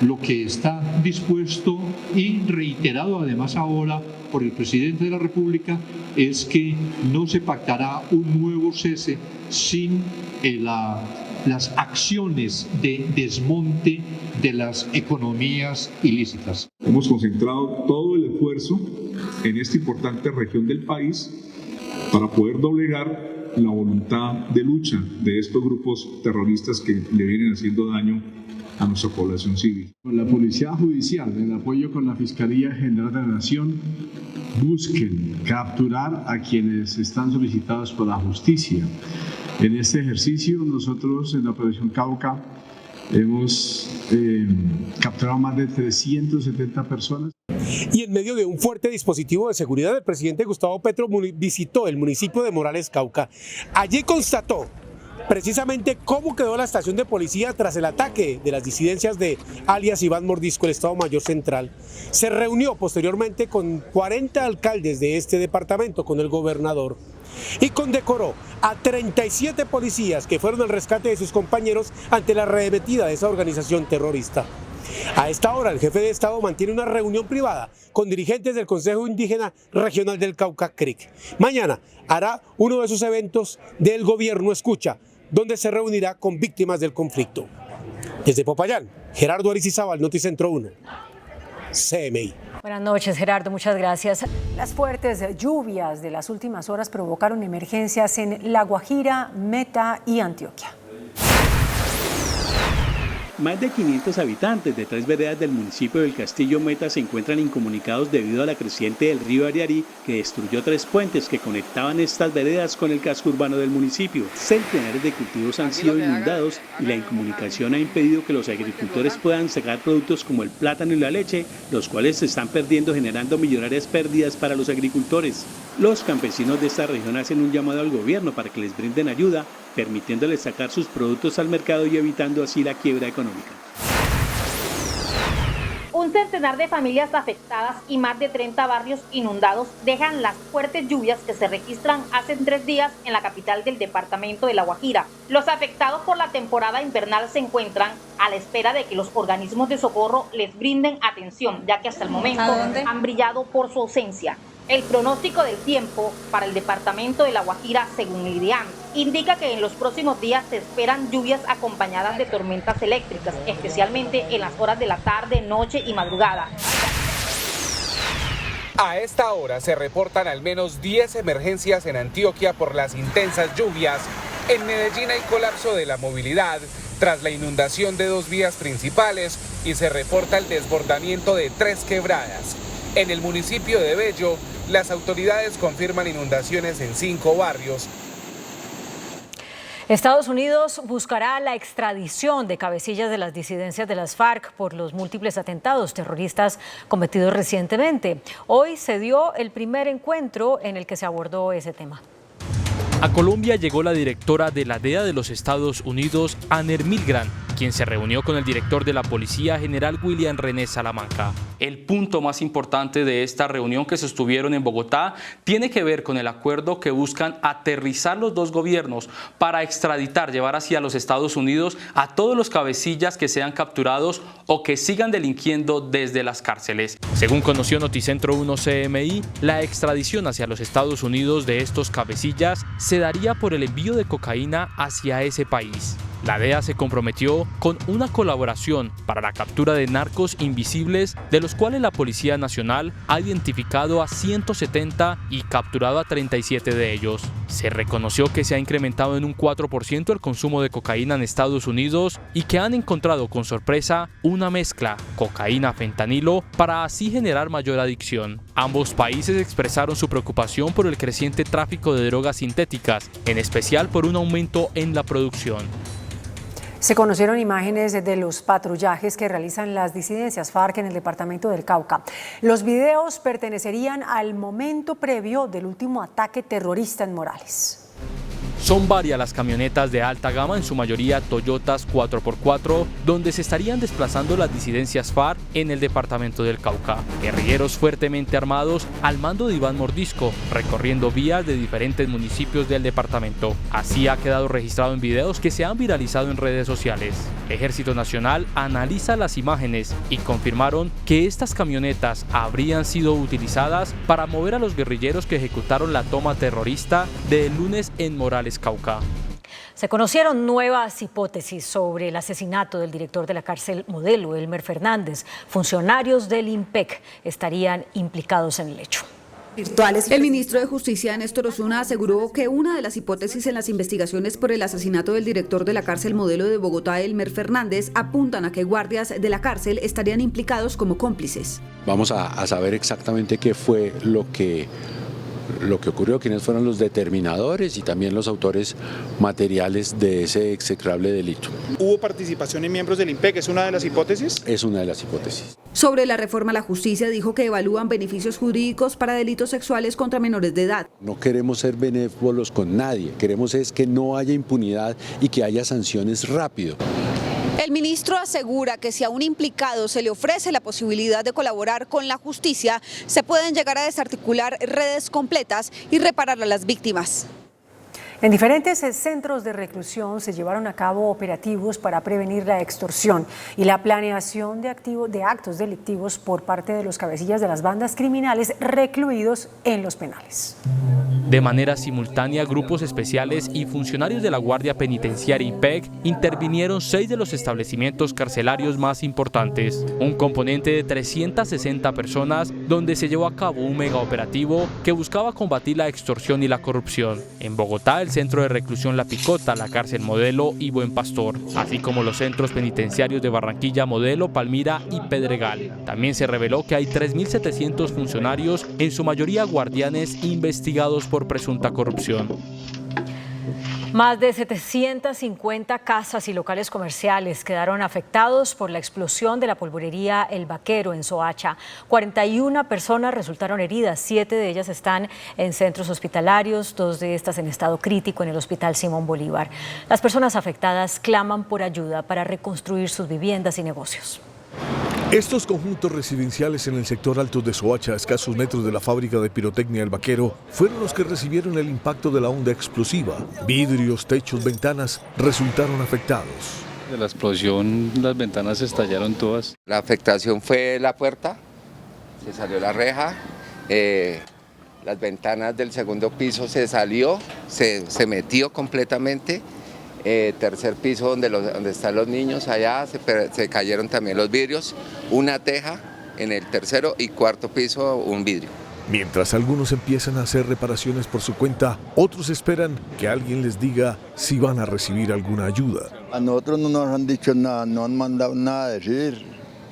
lo que está dispuesto y reiterado además ahora por el presidente de la República es que no se pactará un nuevo cese sin las acciones de desmonte de las economías ilícitas. Hemos concentrado todo el esfuerzo en esta importante región del país para poder doblegar la voluntad de lucha de estos grupos terroristas que le vienen haciendo daño a nuestra población civil. La Policía Judicial, en apoyo con la Fiscalía General de la Nación, busquen capturar a quienes están solicitados por la justicia. En este ejercicio, nosotros en la Operación Cauca hemos capturado más de 370 personas. Y en medio de un fuerte dispositivo de seguridad, el presidente Gustavo Petro visitó el municipio de Morales, Cauca. Allí constató precisamente cómo quedó la estación de policía tras el ataque de las disidencias de alias Iván Mordisco, el Estado Mayor Central. Se reunió posteriormente con 40 alcaldes de este departamento, con el gobernador, y condecoró a 37 policías que fueron al rescate de sus compañeros ante la arremetida de esa organización terrorista. A esta hora, el jefe de Estado mantiene una reunión privada con dirigentes del Consejo Indígena Regional del Cauca, CRIC. Mañana hará uno de sus eventos del Gobierno Escucha, donde se reunirá con víctimas del conflicto. Desde Popayán, Gerardo Aristizábal, Noticentro 1, CMI. Buenas noches, Gerardo, muchas gracias. Las fuertes lluvias de las últimas horas provocaron emergencias en La Guajira, Meta y Antioquia. Más de 500 habitantes de 3 veredas del municipio del Castillo Meta se encuentran incomunicados debido a la creciente del río Ariari, que destruyó 3 puentes que conectaban estas veredas con el casco urbano del municipio. Centenares de cultivos han sido inundados y la incomunicación ha impedido que los agricultores puedan sacar productos como el plátano y la leche, los cuales se están perdiendo, generando millonarias pérdidas para los agricultores. Los campesinos de esta región hacen un llamado al gobierno para que les brinden ayuda, permitiéndoles sacar sus productos al mercado y evitando así la quiebra económica. Un centenar de familias afectadas y más de 30 barrios inundados dejan las fuertes lluvias que se registran hace 3 días en la capital del departamento de La Guajira. Los afectados por la temporada invernal se encuentran a la espera de que los organismos de socorro les brinden atención, ya que hasta el momento han brillado por su ausencia. El pronóstico del tiempo para el departamento de La Guajira, según el IDEAM, indica que en los próximos días se esperan lluvias acompañadas de tormentas eléctricas, especialmente en las horas de la tarde, noche y madrugada. A esta hora se reportan al menos 10 emergencias en Antioquia por las intensas lluvias. En Medellín hay colapso de la movilidad tras la inundación de 2 vías principales y se reporta el desbordamiento de 3 quebradas. En el municipio de Bello, las autoridades confirman inundaciones en 5 barrios. Estados Unidos buscará la extradición de cabecillas de las disidencias de las FARC por los múltiples atentados terroristas cometidos recientemente. Hoy se dio el primer encuentro en el que se abordó ese tema. A Colombia llegó la directora de la DEA de los Estados Unidos, Aner Milgran, quien se reunió con el director de la Policía, general William René Salamanca. El punto más importante de esta reunión que sostuvieron en Bogotá tiene que ver con el acuerdo que buscan aterrizar los 2 gobiernos para extraditar, llevar hacia los Estados Unidos a todos los cabecillas que sean capturados o que sigan delinquiendo desde las cárceles. Según conoció Noticentro 1 CMI, la extradición hacia los Estados Unidos de estos cabecillas se daría por el envío de cocaína hacia ese país. La DEA se comprometió con una colaboración para la captura de narcos invisibles, de los cuales la Policía Nacional ha identificado a 170 y capturado a 37 de ellos. Se reconoció que se ha incrementado en un 4% el consumo de cocaína en Estados Unidos y que han encontrado con sorpresa una mezcla cocaína-fentanilo para así generar mayor adicción. Ambos países expresaron su preocupación por el creciente tráfico de drogas sintéticas, en especial por un aumento en la producción. Se conocieron imágenes de los patrullajes que realizan las disidencias FARC en el departamento del Cauca. Los videos pertenecerían al momento previo del último ataque terrorista en Morales. Son varias las camionetas de alta gama, en su mayoría Toyotas 4x4, donde se estarían desplazando las disidencias FARC en el departamento del Cauca. Guerrilleros fuertemente armados al mando de Iván Mordisco, recorriendo vías de diferentes municipios del departamento. Así ha quedado registrado en videos que se han viralizado en redes sociales. Ejército Nacional analiza las imágenes y confirmaron que estas camionetas habrían sido utilizadas para mover a los guerrilleros que ejecutaron la toma terrorista del lunes en Morales, Cauca. Se conocieron nuevas hipótesis sobre el asesinato del director de la cárcel Modelo, Elmer Fernández. Funcionarios del IMPEC estarían implicados en el hecho. El ministro de Justicia, Néstor Osuna, aseguró que una de las hipótesis en las investigaciones por el asesinato del director de la cárcel Modelo de Bogotá, Elmer Fernández, apuntan a que guardias de la cárcel estarían implicados como cómplices. Vamos a saber exactamente qué fue lo que ocurrió, quiénes fueron los determinadores y también los autores materiales de ese execrable delito. ¿Hubo participación en miembros del IMPEC? ¿Es una de las hipótesis? Es una de las hipótesis. Sobre la reforma a la justicia, dijo que evalúan beneficios jurídicos para delitos sexuales contra menores de edad. No queremos ser benévolos con nadie, queremos es que no haya impunidad y que haya sanciones rápido. El ministro asegura que si a un implicado se le ofrece la posibilidad de colaborar con la justicia, se pueden llegar a desarticular redes completas y reparar a las víctimas. En diferentes centros de reclusión se llevaron a cabo operativos para prevenir la extorsión y la planeación de actos delictivos por parte de los cabecillas de las bandas criminales recluidos en los penales. De manera simultánea, grupos especiales y funcionarios de la Guardia Penitenciaria IMPEC intervinieron 6 de los establecimientos carcelarios más importantes, un componente de 360 personas donde se llevó a cabo un megaoperativo que buscaba combatir la extorsión y la corrupción. En Bogotá, el Centro de Reclusión La Picota, la Cárcel Modelo y Buen Pastor, así como los centros penitenciarios de Barranquilla, Modelo, Palmira y Pedregal. También se reveló que hay 3.700 funcionarios, en su mayoría guardianes, investigados por presunta corrupción. Más de 750 casas y locales comerciales quedaron afectados por la explosión de la polvorería El Vaquero en Soacha. 41 personas resultaron heridas, 7 de ellas están en centros hospitalarios, 2 de estas en estado crítico en el Hospital Simón Bolívar. Las personas afectadas claman por ayuda para reconstruir sus viviendas y negocios. Estos conjuntos residenciales en el sector alto de Soacha, a escasos metros de la fábrica de pirotecnia El Vaquero, fueron los que recibieron el impacto de la onda explosiva. Vidrios, techos, ventanas resultaron afectados. De la explosión, las ventanas estallaron todas. La afectación fue la puerta, se salió la reja, las ventanas del segundo piso se salió, se metió completamente. Tercer piso donde están los niños, allá se cayeron también los vidrios, una teja en el tercero y cuarto piso un vidrio. Mientras algunos empiezan a hacer reparaciones por su cuenta, otros esperan que alguien les diga si van a recibir alguna ayuda. A nosotros no nos han dicho nada, no han mandado nada a decir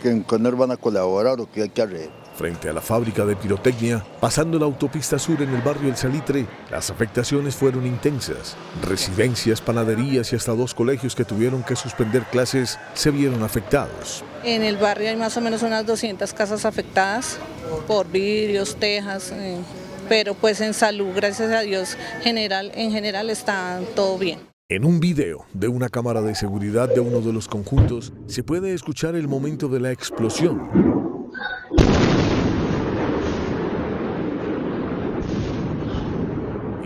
que nos van a colaborar o qué hay que hacer. Frente a la fábrica de pirotecnia, pasando la autopista sur en el barrio El Salitre, las afectaciones fueron intensas. Residencias, panaderías y hasta 2 colegios que tuvieron que suspender clases se vieron afectados. En el barrio hay más o menos unas 200 casas afectadas por vidrios, tejas, pero pues en salud, gracias a Dios, en general está todo bien. En un video de una cámara de seguridad de uno de los conjuntos se puede escuchar el momento de la explosión.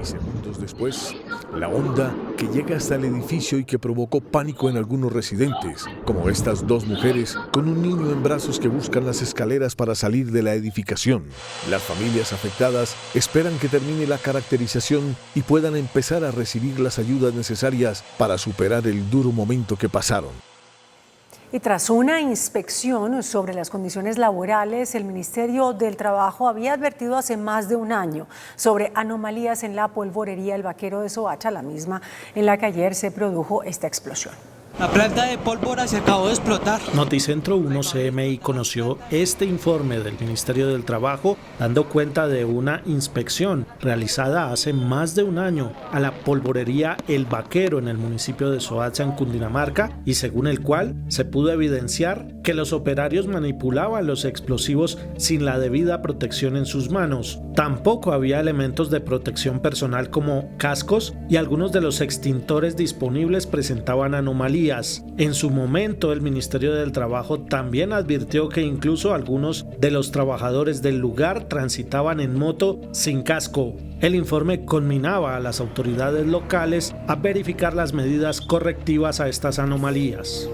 Y segundos después, la onda que llega hasta el edificio y que provocó pánico en algunos residentes, como estas 2 mujeres con un niño en brazos que buscan las escaleras para salir de la edificación. Las familias afectadas esperan que termine la caracterización y puedan empezar a recibir las ayudas necesarias para superar el duro momento que pasaron. Y tras una inspección sobre las condiciones laborales, el Ministerio del Trabajo había advertido hace más de un año sobre anomalías en la polvorería El Vaquero de Soacha, la misma en la que ayer se produjo esta explosión. La planta de pólvora se acabó de explotar. Noticentro 1 CMI conoció este informe del Ministerio del Trabajo dando cuenta de una inspección realizada hace más de un año a la polvorería El Vaquero en el municipio de Soacha, en Cundinamarca, y según el cual se pudo evidenciar que los operarios manipulaban los explosivos sin la debida protección en sus manos. Tampoco había elementos de protección personal como cascos y algunos de los extintores disponibles presentaban anomalías. En su momento, el Ministerio del Trabajo también advirtió que incluso algunos de los trabajadores del lugar transitaban en moto sin casco. El informe conminaba a las autoridades locales a verificar las medidas correctivas a estas anomalías.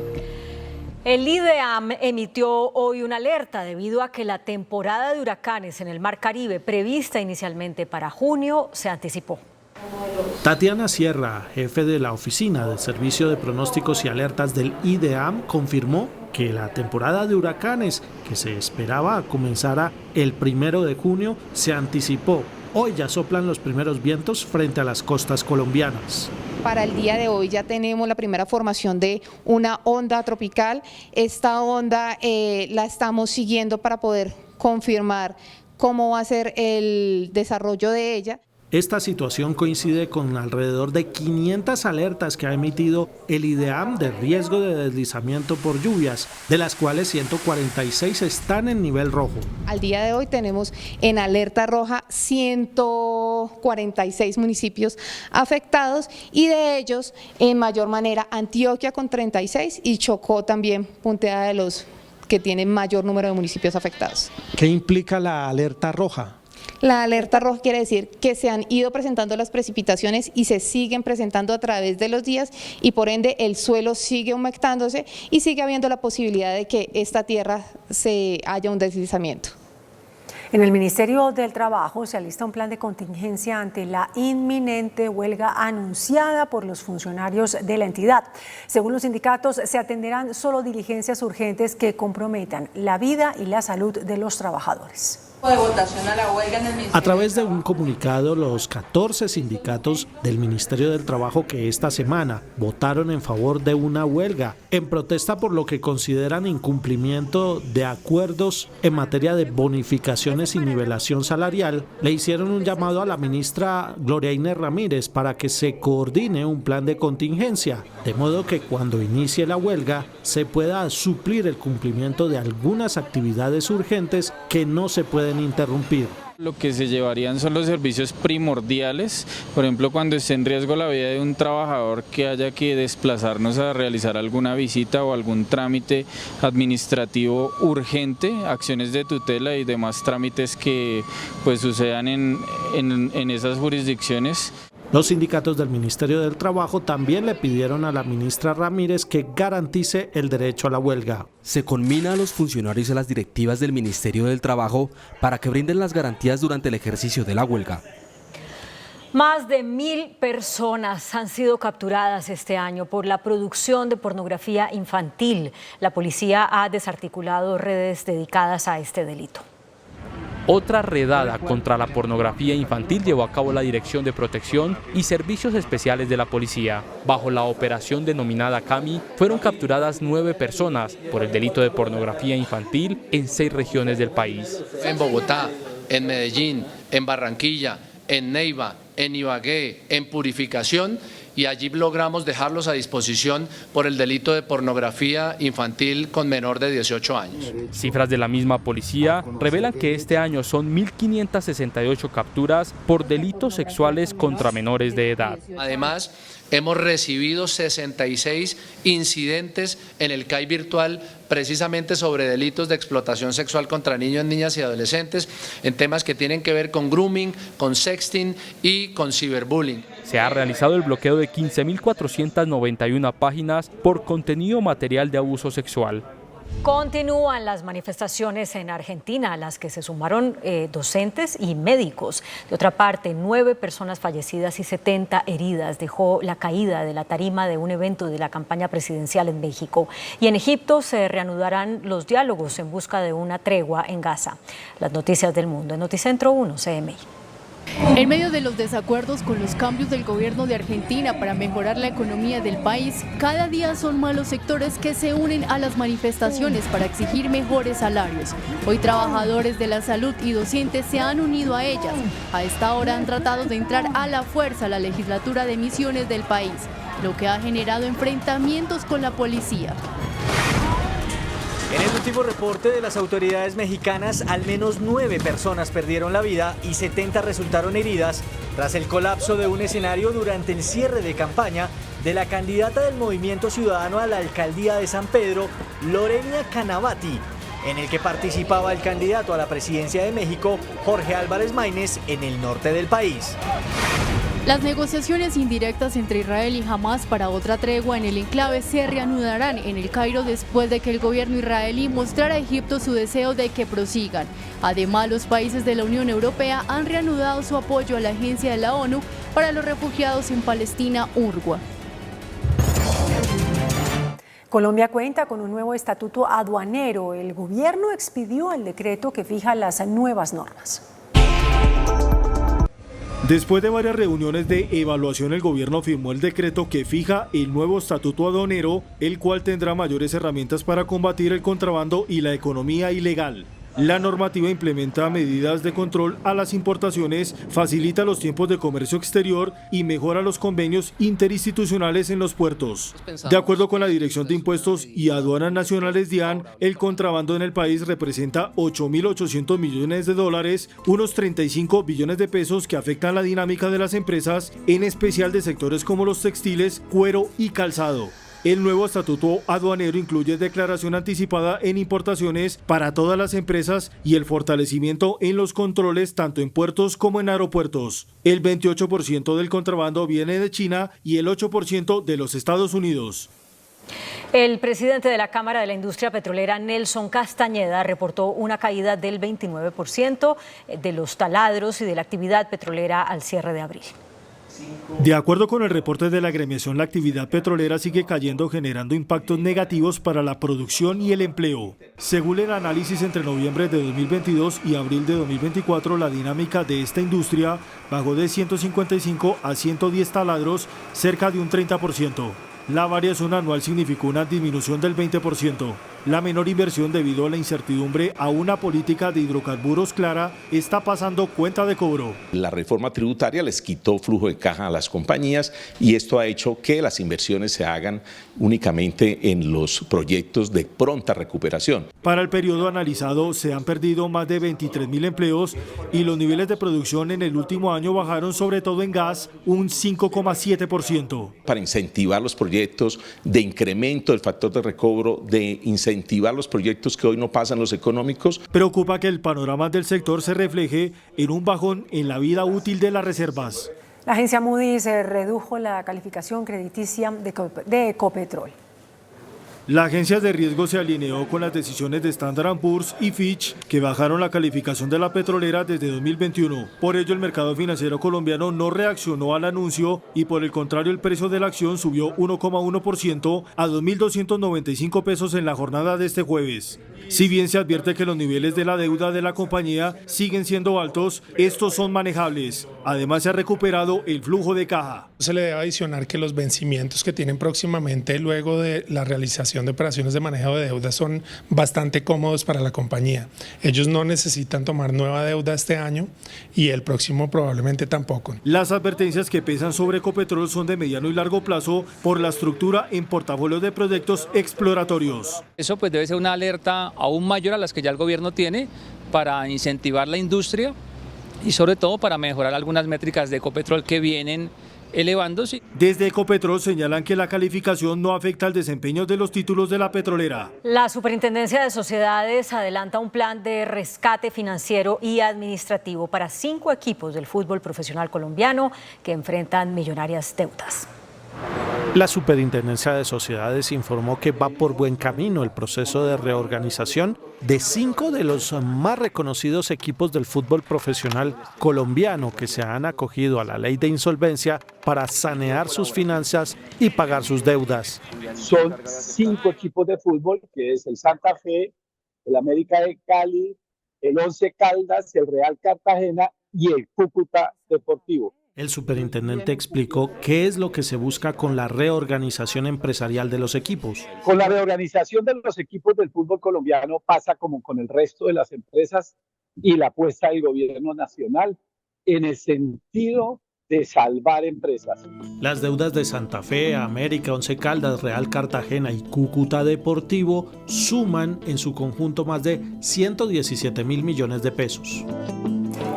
El IDEAM emitió hoy una alerta debido a que la temporada de huracanes en el Mar Caribe, prevista inicialmente para junio, se anticipó. Tatiana Sierra, jefe de la Oficina del Servicio de Pronósticos y Alertas del IDEAM, confirmó que la temporada de huracanes, que se esperaba comenzara el 1 de junio, se anticipó. Hoy ya soplan los primeros vientos frente a las costas colombianas. Para el día de hoy ya tenemos la primera formación de una onda tropical. Esta onda la estamos siguiendo para poder confirmar cómo va a ser el desarrollo de ella. Esta situación coincide con alrededor de 500 alertas que ha emitido el IDEAM de riesgo de deslizamiento por lluvias, de las cuales 146 están en nivel rojo. Al día de hoy tenemos en alerta roja 146 municipios afectados y de ellos en mayor manera Antioquia con 36 y Chocó también puntea de los que tienen mayor número de municipios afectados. ¿Qué implica la alerta roja? La alerta roja quiere decir que se han ido presentando las precipitaciones y se siguen presentando a través de los días y por ende el suelo sigue humectándose y sigue habiendo la posibilidad de que esta tierra haya un deslizamiento. En el Ministerio del Trabajo se alista un plan de contingencia ante la inminente huelga anunciada por los funcionarios de la entidad. Según los sindicatos, se atenderán solo diligencias urgentes que comprometan la vida y la salud de los trabajadores. De votación a la huelga en el Ministerio. A través de un comunicado, los 14 sindicatos del Ministerio del Trabajo que esta semana votaron en favor de una huelga en protesta por lo que consideran incumplimiento de acuerdos en materia de bonificaciones y nivelación salarial, le hicieron un llamado a la ministra Gloria Inés Ramírez para que se coordine un plan de contingencia, de modo que cuando inicie la huelga se pueda suplir el cumplimiento de algunas actividades urgentes que no se pueden interrumpir. Lo que se llevarían son los servicios primordiales, por ejemplo cuando esté en riesgo la vida de un trabajador que haya que desplazarnos a realizar alguna visita o algún trámite administrativo urgente, acciones de tutela y demás trámites que pues sucedan en esas jurisdicciones. Los sindicatos del Ministerio del Trabajo también le pidieron a la ministra Ramírez que garantice el derecho a la huelga. Se conmina a los funcionarios y a las directivas del Ministerio del Trabajo para que brinden las garantías durante el ejercicio de la huelga. Más de 1.000 personas han sido capturadas este año por la producción de pornografía infantil. La policía ha desarticulado redes dedicadas a este delito. Otra redada contra la pornografía infantil llevó a cabo la Dirección de Protección y Servicios Especiales de la Policía. Bajo la operación denominada Cami, fueron capturadas 9 personas por el delito de pornografía infantil en 6 regiones del país. En Bogotá, en Medellín, en Barranquilla, en Neiva, en Ibagué, en Purificación, y allí logramos dejarlos a disposición por el delito de pornografía infantil con menor de 18 años. Cifras de la misma policía revelan que este año son 1.568 capturas por delitos sexuales contra menores de edad. Además, hemos recibido 66 incidentes en el CAI virtual precisamente sobre delitos de explotación sexual contra niños, niñas y adolescentes en temas que tienen que ver con grooming, con sexting y con ciberbullying. Se ha realizado el bloqueo de 15.491 páginas por contenido material de abuso sexual. Continúan las manifestaciones en Argentina, a las que se sumaron docentes y médicos. De otra parte, 9 personas fallecidas y 70 heridas dejó la caída de la tarima de un evento de la campaña presidencial en México. Y en Egipto se reanudarán los diálogos en busca de una tregua en Gaza. Las noticias del mundo en Noticentro 1 CMI. En medio de los desacuerdos con los cambios del gobierno de Argentina para mejorar la economía del país, cada día son más los sectores que se unen a las manifestaciones para exigir mejores salarios. Hoy trabajadores de la salud y docentes se han unido a ellas. A esta hora han tratado de entrar a la fuerza a la legislatura de Misiones del país, lo que ha generado enfrentamientos con la policía. En el último reporte de las autoridades mexicanas, al menos 9 personas perdieron la vida y 70 resultaron heridas tras el colapso de un escenario durante el cierre de campaña de la candidata del Movimiento Ciudadano a la alcaldía de San Pedro, Lorena Canavati, en el que participaba el candidato a la presidencia de México, Jorge Álvarez Maínez, en el norte del país. Las negociaciones indirectas entre Israel y Hamás para otra tregua en el enclave se reanudarán en el Cairo después de que el gobierno israelí mostrara a Egipto su deseo de que prosigan. Además, los países de la Unión Europea han reanudado su apoyo a la Agencia de la ONU para los Refugiados en Palestina, UNRWA. Colombia cuenta con un nuevo estatuto aduanero. El gobierno expidió el decreto que fija las nuevas normas. Después de varias reuniones de evaluación, el gobierno firmó el decreto que fija el nuevo estatuto aduanero, el cual tendrá mayores herramientas para combatir el contrabando y la economía ilegal. La normativa implementa medidas de control a las importaciones, facilita los tiempos de comercio exterior y mejora los convenios interinstitucionales en los puertos. De acuerdo con la Dirección de Impuestos y Aduanas Nacionales DIAN, el contrabando en el país representa 8.800 millones de dólares, unos 35 billones de pesos que afectan la dinámica de las empresas, en especial de sectores como los textiles, cuero y calzado. El nuevo estatuto aduanero incluye declaración anticipada en importaciones para todas las empresas y el fortalecimiento en los controles tanto en puertos como en aeropuertos. El 28% del contrabando viene de China y el 8% de los Estados Unidos. El presidente de la Cámara de la Industria Petrolera, Nelson Castañeda, reportó una caída del 29% de los taladros y de la actividad petrolera al cierre de abril. De acuerdo con el reporte de la agremiación, la actividad petrolera sigue cayendo, generando impactos negativos para la producción y el empleo. Según el análisis entre noviembre de 2022 y abril de 2024, la dinámica de esta industria bajó de 155 a 110 taladros, cerca de un 30%. La variación anual significó una disminución del 20%. La menor inversión debido a la incertidumbre a una política de hidrocarburos clara está pasando cuenta de cobro. La reforma tributaria les quitó flujo de caja a las compañías y esto ha hecho que las inversiones se hagan únicamente en los proyectos de pronta recuperación. Para el periodo analizado se han perdido más de 23.000 empleos y los niveles de producción en el último año bajaron sobre todo en gas un 5,7%. Para incentivar los proyectos de incremento del factor de recobro, de incentivar los proyectos que hoy no pasan los económicos. Preocupa que el panorama del sector se refleje en un bajón en la vida útil de las reservas. La agencia Moody's redujo la calificación crediticia de Ecopetrol. La agencia de riesgo se alineó con las decisiones de Standard & Poor's y Fitch, que bajaron la calificación de la petrolera desde 2021. Por ello, el mercado financiero colombiano no reaccionó al anuncio y por el contrario, el precio de la acción subió 1,1% a 2.295 pesos en la jornada de este jueves. Si bien se advierte que los niveles de la deuda de la compañía siguen siendo altos, estos son manejables. Además, se ha recuperado el flujo de caja. Se le debe adicionar que los vencimientos que tienen próximamente luego de la realización de operaciones de manejo de deuda son bastante cómodos para la compañía. Ellos no necesitan tomar nueva deuda este año y el próximo probablemente tampoco. Las advertencias que pesan sobre Ecopetrol son de mediano y largo plazo por la estructura en portafolios de proyectos exploratorios. Eso pues debe ser una alerta aún mayor a las que ya el gobierno tiene para incentivar la industria y sobre todo para mejorar algunas métricas de Ecopetrol que vienen elevándose. Desde Ecopetrol señalan que la calificación no afecta al desempeño de los títulos de la petrolera. La Superintendencia de Sociedades adelanta un plan de rescate financiero y administrativo para 5 equipos del fútbol profesional colombiano que enfrentan millonarias deudas. La Superintendencia de Sociedades informó que va por buen camino el proceso de reorganización de 5 de los más reconocidos equipos del fútbol profesional colombiano que se han acogido a la ley de insolvencia para sanear sus finanzas y pagar sus deudas. Son 5 equipos de fútbol, que es el Santa Fe, el América de Cali, el Once Caldas, el Real Cartagena y el Cúcuta Deportivo. El superintendente explicó qué es lo que se busca con la reorganización empresarial de los equipos. Con la reorganización de los equipos del fútbol colombiano pasa como con el resto de las empresas y la apuesta del gobierno nacional en el sentido de salvar empresas. Las deudas de Santa Fe, América, Once Caldas, Real Cartagena y Cúcuta Deportivo suman en su conjunto más de 117.000 millones de pesos.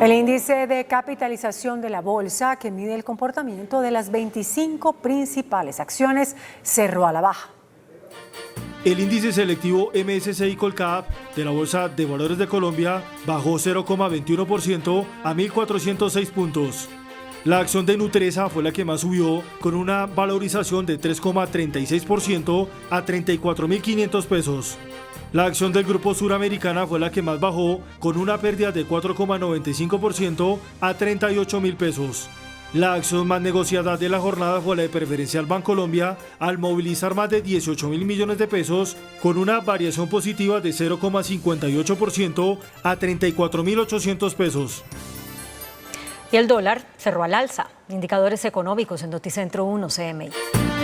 El índice de capitalización de la bolsa, que mide el comportamiento de las 25 principales acciones, cerró a la baja. El índice selectivo MSCI Colcap de la Bolsa de Valores de Colombia bajó 0,21% a 1.406 puntos. La acción de Nutresa fue la que más subió, con una valorización de 3,36% a 34.500 pesos. La acción del Grupo Suramericana fue la que más bajó, con una pérdida de 4,95% a 38.000 pesos. La acción más negociada de la jornada fue la de Preferencial Bancolombia, al movilizar más de 18.000 millones de pesos, con una variación positiva de 0,58% a 34.800 pesos. Y el dólar cerró al alza. Indicadores económicos en Noticentro 1 CMI.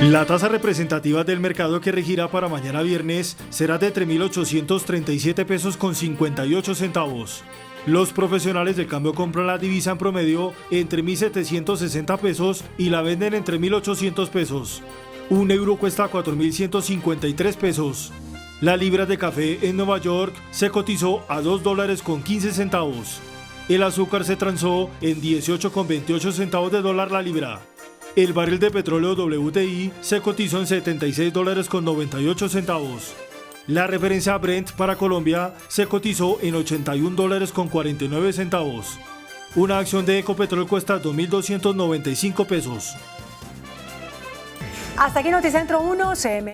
La tasa representativa del mercado que regirá para mañana viernes será de 3.837 pesos con 58 centavos. Los profesionales del cambio compran la divisa en promedio entre 1.760 pesos y la venden entre 1.800 pesos. Un euro cuesta 4.153 pesos. La libra de café en Nueva York se cotizó a $2.15. El azúcar se transó en 18,28 centavos de dólar la libra. El barril de petróleo WTI se cotizó en $76.98 centavos. La referencia Brent para Colombia se cotizó en $81.49 centavos. Una acción de Ecopetrol cuesta 2.295 pesos. Hasta aquí Noticentro 1 CM.